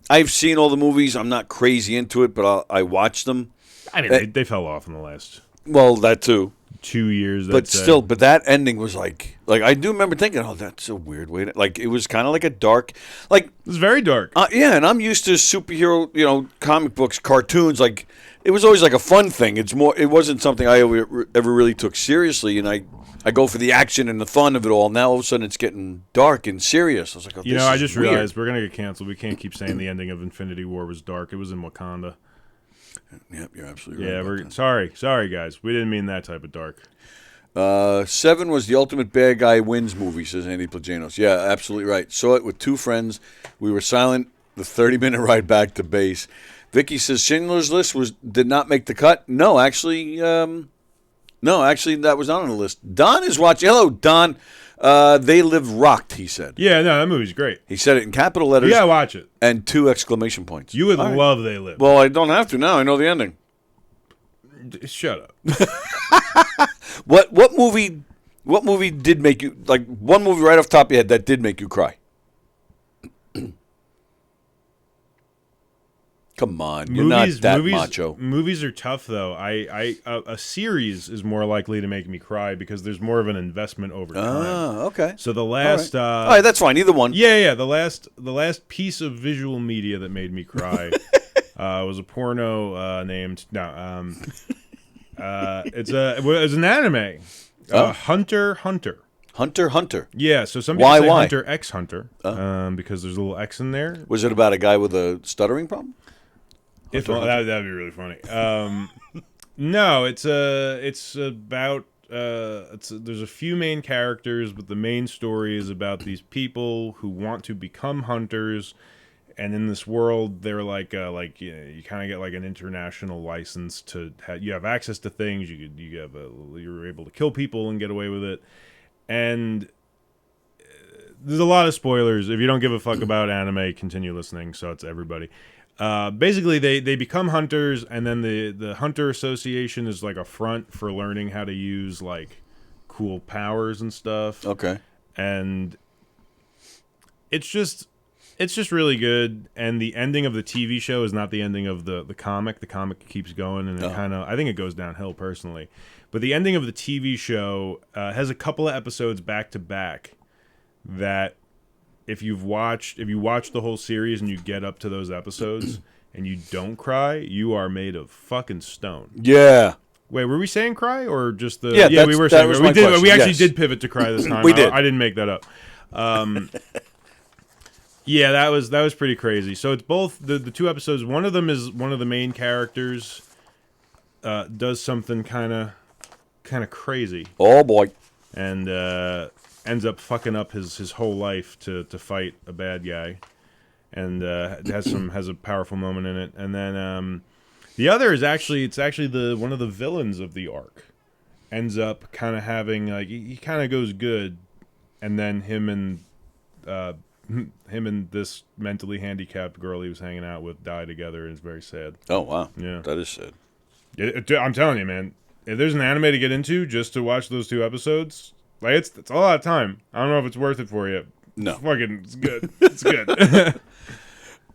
I've seen all the movies. I'm not crazy into it, but I watched them. I mean, they fell off in the last. Well, that too. 2 years. But still, that ending was like I do remember thinking, oh, that's a weird way to, like, it was kind of like a dark, like. It was very dark. Yeah, and I'm used to superhero, comic books, cartoons, like, it was always like a fun thing. It wasn't something I ever really took seriously, and I go for the action and the fun of it all. Now all of a sudden it's getting dark and serious. I was like, oh, I just realized we're gonna get canceled. We can't keep saying the ending of Infinity War was dark. It was in Wakanda. Yep, you're absolutely Yeah, right. we're sorry, guys. We didn't mean that type of dark. 7 was the ultimate bad guy wins movie, says Andy Plajanos. Yeah, absolutely right. Saw it with 2 friends. We were silent the 30-minute ride back to base. Vicky says Schindler's List did not make the cut. No, actually, that was not on the list. Don is watching. Hello, Don. They Live Rocked, he said. Yeah, no, that movie's great. He said it in capital letters. You gotta watch it. And 2 exclamation points. You would love They Live. Well, I don't have to now. I know the ending. Shut up. What movie did make you, like, one movie right off the top of your head that did make you cry? Come on, you're not that macho. Movies are tough, though. A series is more likely to make me cry because there's more of an investment over time. Oh, okay. So the last, all right, that's fine. Either one. Yeah. The last piece of visual media that made me cry was a porno named it was an anime. Hunter. Hunter. Yeah, so some people say Why? Hunter X Hunter because there's a little X in there. Was it about a guy with a stuttering problem? That'd be really funny. No, it's about there's a few main characters, but the main story is about these people who want to become hunters, and in this world, they're you kind of get like an international license to you have access to things. You're able to kill people and get away with it, and there's a lot of spoilers. If you don't give a fuck about anime, continue listening. So it's everybody. Basically, they become hunters, and then the Hunter Association is like a front for learning how to use like cool powers and stuff. Okay. And it's just really good. And the ending of the TV show is not the ending of the comic. The comic keeps going, and I think it goes downhill personally. But the ending of the TV show has a couple of episodes back to back that. If you watch the whole series and you get up to those episodes and you don't cry, you are made of fucking stone. Yeah. Wait, were we saying cry or just the? Yeah, we were saying we did. Question. We actually Yes. did pivot to cry this time. We did. I didn't make that up. Yeah, that was pretty crazy. So it's both the 2 episodes. One of them is one of the main characters does something kind of crazy. Oh boy. And ends up fucking up his whole life to fight a bad guy, and has a powerful moment in it. And then the other is actually the one of the villains of the arc ends up kind of having like he kind of goes good, and then him and this mentally handicapped girl he was hanging out with die together, and it's very sad. Oh wow. Yeah, that is sad. I'm telling you, man. If there's an anime to get into just to watch those 2 episodes. Like it's a lot of time. I don't know if it's worth it for you. No. It's good. It's good. We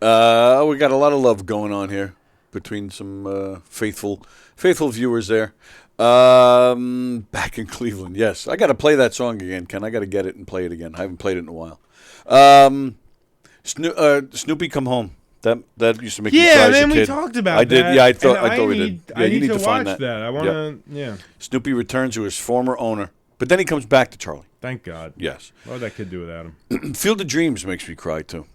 got a lot of love going on here between some faithful viewers there. Back in Cleveland, yes. I got to play that song again, Ken. I got to get it and play it again. I haven't played it in a while. Snoopy Come Home. That used to make me cry as a man, kid. we talked about I did. that. Yeah, I thought we need, did. Yeah, I you need to to find watch that. I want to. Yeah. Snoopy returns to his former owner, but then he comes back to Charlie. Thank God. Yes. What would that kid do without him? Field of Dreams makes me cry too.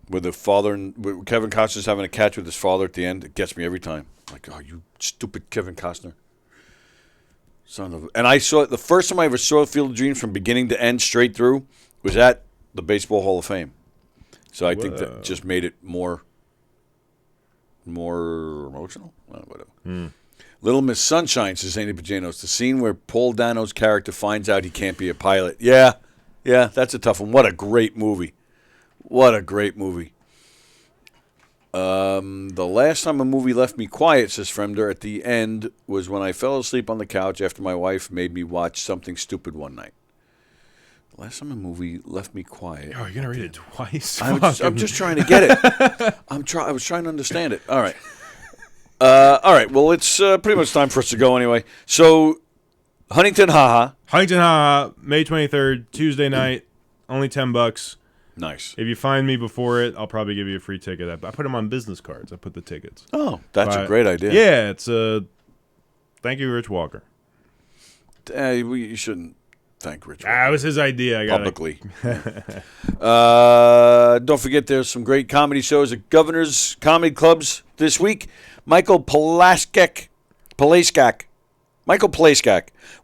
With the father and with Kevin Costner's having a catch with his father at the end, it gets me every time. Like, oh, you stupid Kevin Costner. Son of. And I saw it the first time I ever saw Field of Dreams from beginning to end, straight through, was at the Baseball Hall of Fame. So I think that just made it more emotional. Whatever. Little Miss Sunshine, says Andy Pajanos. The scene where Paul Dano's character finds out he can't be a pilot. Yeah, that's a tough one. What a great movie. The last time a movie left me quiet, says Fremder, at the end was when I fell asleep on the couch after my wife made me watch Something Stupid one night. The last time a movie left me quiet. Oh, you're going to read it twice? I'm just trying to get it. I was trying to understand it. All right. All right. Well, it's pretty much time for us to go anyway. So, Huntington Haha. May 23rd, Tuesday night, only $10. Nice. If you find me before it, I'll probably give you a free ticket. I put them on business cards. I put the tickets. Oh, that's a great idea. Yeah, it's thank you, Rich Walker. You shouldn't thank Rich. That was his idea. I got Publicly. Don't forget, there's some great comedy shows at Governor's Comedy Clubs this week. Michael Palaskak,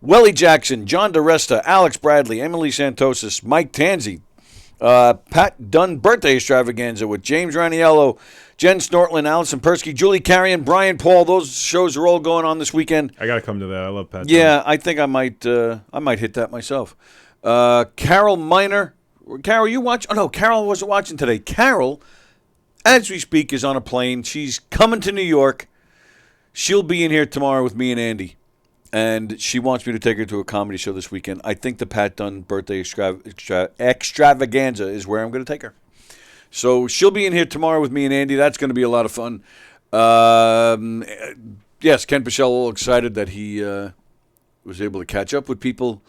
Welly Jackson, John DeResta, Alex Bradley, Emily Santosis, Mike Tanzi, Pat Dunn Birthday Extravaganza with James Raniello, Jen Snortland, Allison Persky, Julie Carrion, Brian Paul. Those shows are all going on this weekend. I got to come to that. I love Pat. Yeah, I think I might hit that myself. Carol Miner. Carol, you watch? Oh, no, Carol wasn't watching today. Carol, as we speak, is on a plane. She's coming to New York. She'll be in here tomorrow with me and Andy. And she wants me to take her to a comedy show this weekend. I think the Pat Dunn Birthday Extravaganza is where I'm going to take her. So she'll be in here tomorrow with me and Andy. That's going to be a lot of fun. Yes, Ken Pichel, all excited that he was able to catch up with people.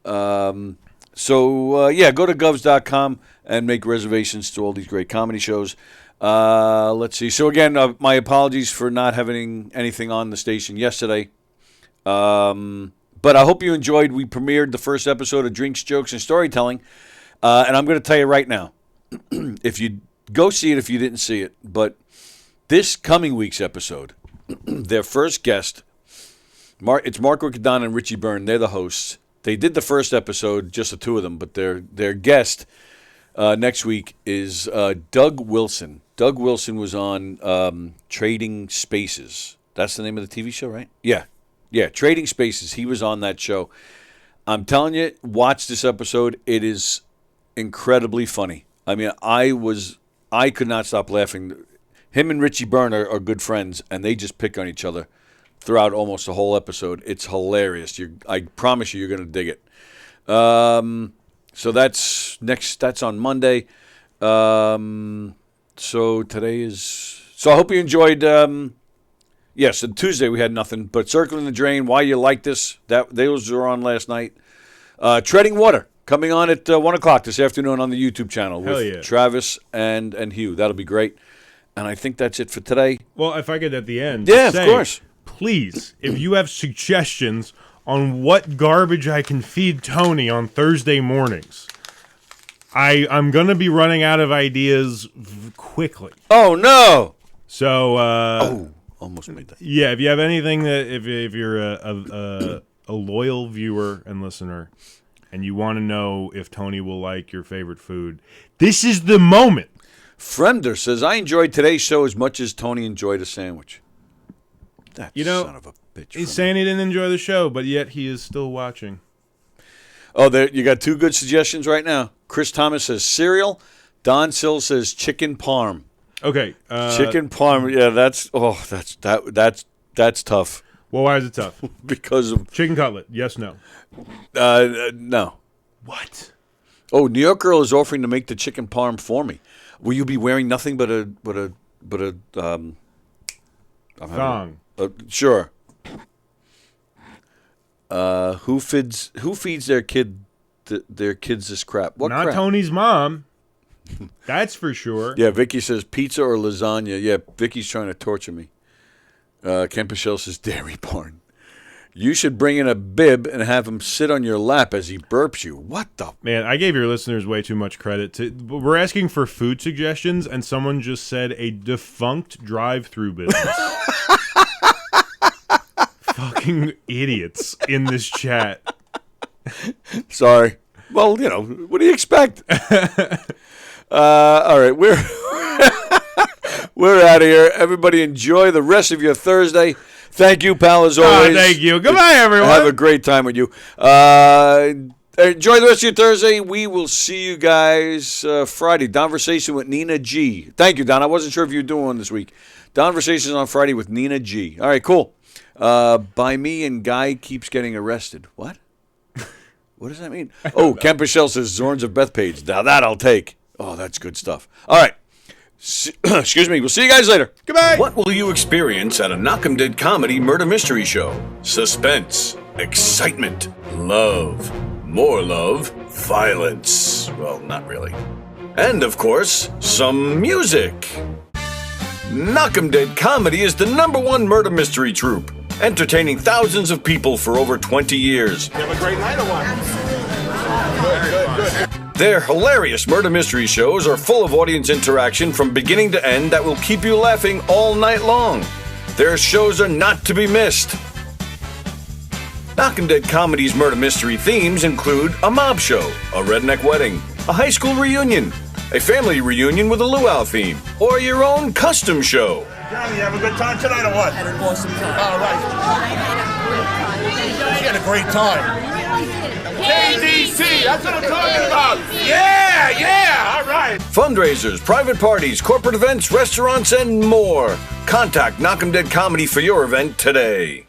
Go to govs.com and make reservations to all these great comedy shows. Let's see. So, again, my apologies for not having anything on the station yesterday. But I hope you enjoyed. We premiered the first episode of Drinks, Jokes, and Storytelling. And I'm going to tell you right now, if you go see it if you didn't see it, but this coming week's episode, their first guest, it's Mark Riccadonna and Richie Byrne. They're the hosts. They did the first episode, just the two of them, but their guest next week is Doug Wilson. Doug Wilson was on Trading Spaces. That's the name of the TV show, right? Yeah, Trading Spaces. He was on that show. I'm telling you, watch this episode. It is incredibly funny. I mean, I could not stop laughing. Him and Richie Byrne are good friends, and they just pick on each other throughout almost the whole episode. It's hilarious. I promise you're going to dig it. So that's on Monday. So today is... So I hope you enjoyed... Yes, on Tuesday we had nothing, but Circling the Drain, Why You Like This, those were on last night. Treading Water, coming on at 1 o'clock this afternoon on the YouTube channel with Travis and Hugh. That'll be great. And I think that's it for today. Well, if I could at the end of course. Please, if you have suggestions on what garbage I can feed Tony on Thursday mornings, I'm going to be running out of ideas quickly. Oh, no! So, almost made that. Yeah, if you have anything that, if you're a loyal viewer and listener, and you want to know if Tony will like your favorite food, this is the moment. Fremder says, I enjoyed today's show as much as Tony enjoyed a sandwich. That son of a bitch. He's saying he didn't enjoy the show, but yet he is still watching. Oh, there you got two good suggestions right now. Chris Thomas says cereal. Don Sill says chicken parm. Okay. Chicken parm. Yeah, that's tough. Well, why is it tough? Because of chicken cutlet. Yes, no. No. What? Oh, New York Girl is offering to make the chicken parm for me. Will you be wearing nothing but a thong? Sure. Who feeds their kids this crap? What Not crap? Tony's mom. That's for sure. Yeah, Vicky says pizza or lasagna. Yeah, Vicky's trying to torture me. Ken Pichel says dairy barn. You should bring in a bib and have him sit on your lap as he burps you. What the? Man, I gave your listeners way too much credit. We're asking for food suggestions, and someone just said a defunct drive-through business. Fucking idiots in this chat. Sorry. Well, what do you expect? All right, we're out of here. Everybody enjoy the rest of your Thursday. Thank you, pal, as always. Thank you. Goodbye, everyone. Have a great time with you. Enjoy the rest of your Thursday. We will see you guys Friday. Conversation with Nina G. Thank you, Don. I wasn't sure if you were doing one this week. Conversations on Friday with Nina G. All right, cool. By me and Guy keeps getting arrested. What? What does that mean? Oh, Ken Pichel says Zorns of Bethpage. Now that I'll take. Oh, that's good stuff. All right. Excuse me. We'll see you guys later. Goodbye. What will you experience at a Knock'em Dead comedy murder mystery show? Suspense, excitement, love, more love, violence. Well, not really. And, of course, some music. Knock'em Dead Comedy is the #1 murder mystery troupe, entertaining thousands of people for over 20 years. You have a great night or what? Absolutely. Their hilarious murder mystery shows are full of audience interaction from beginning to end that will keep you laughing all night long. Their shows are not to be missed. Knockin' Dead Comedy's murder mystery themes include a mob show, a redneck wedding, a high school reunion, a family reunion with a luau theme, or your own custom show. Johnny, you have a good time tonight or what? Had an awesome time. All right. You had a great time. KDC, that's what I'm talking about. Yeah, all right. Fundraisers, private parties, corporate events, restaurants, and more. Contact Knockin' Dead Comedy for your event today.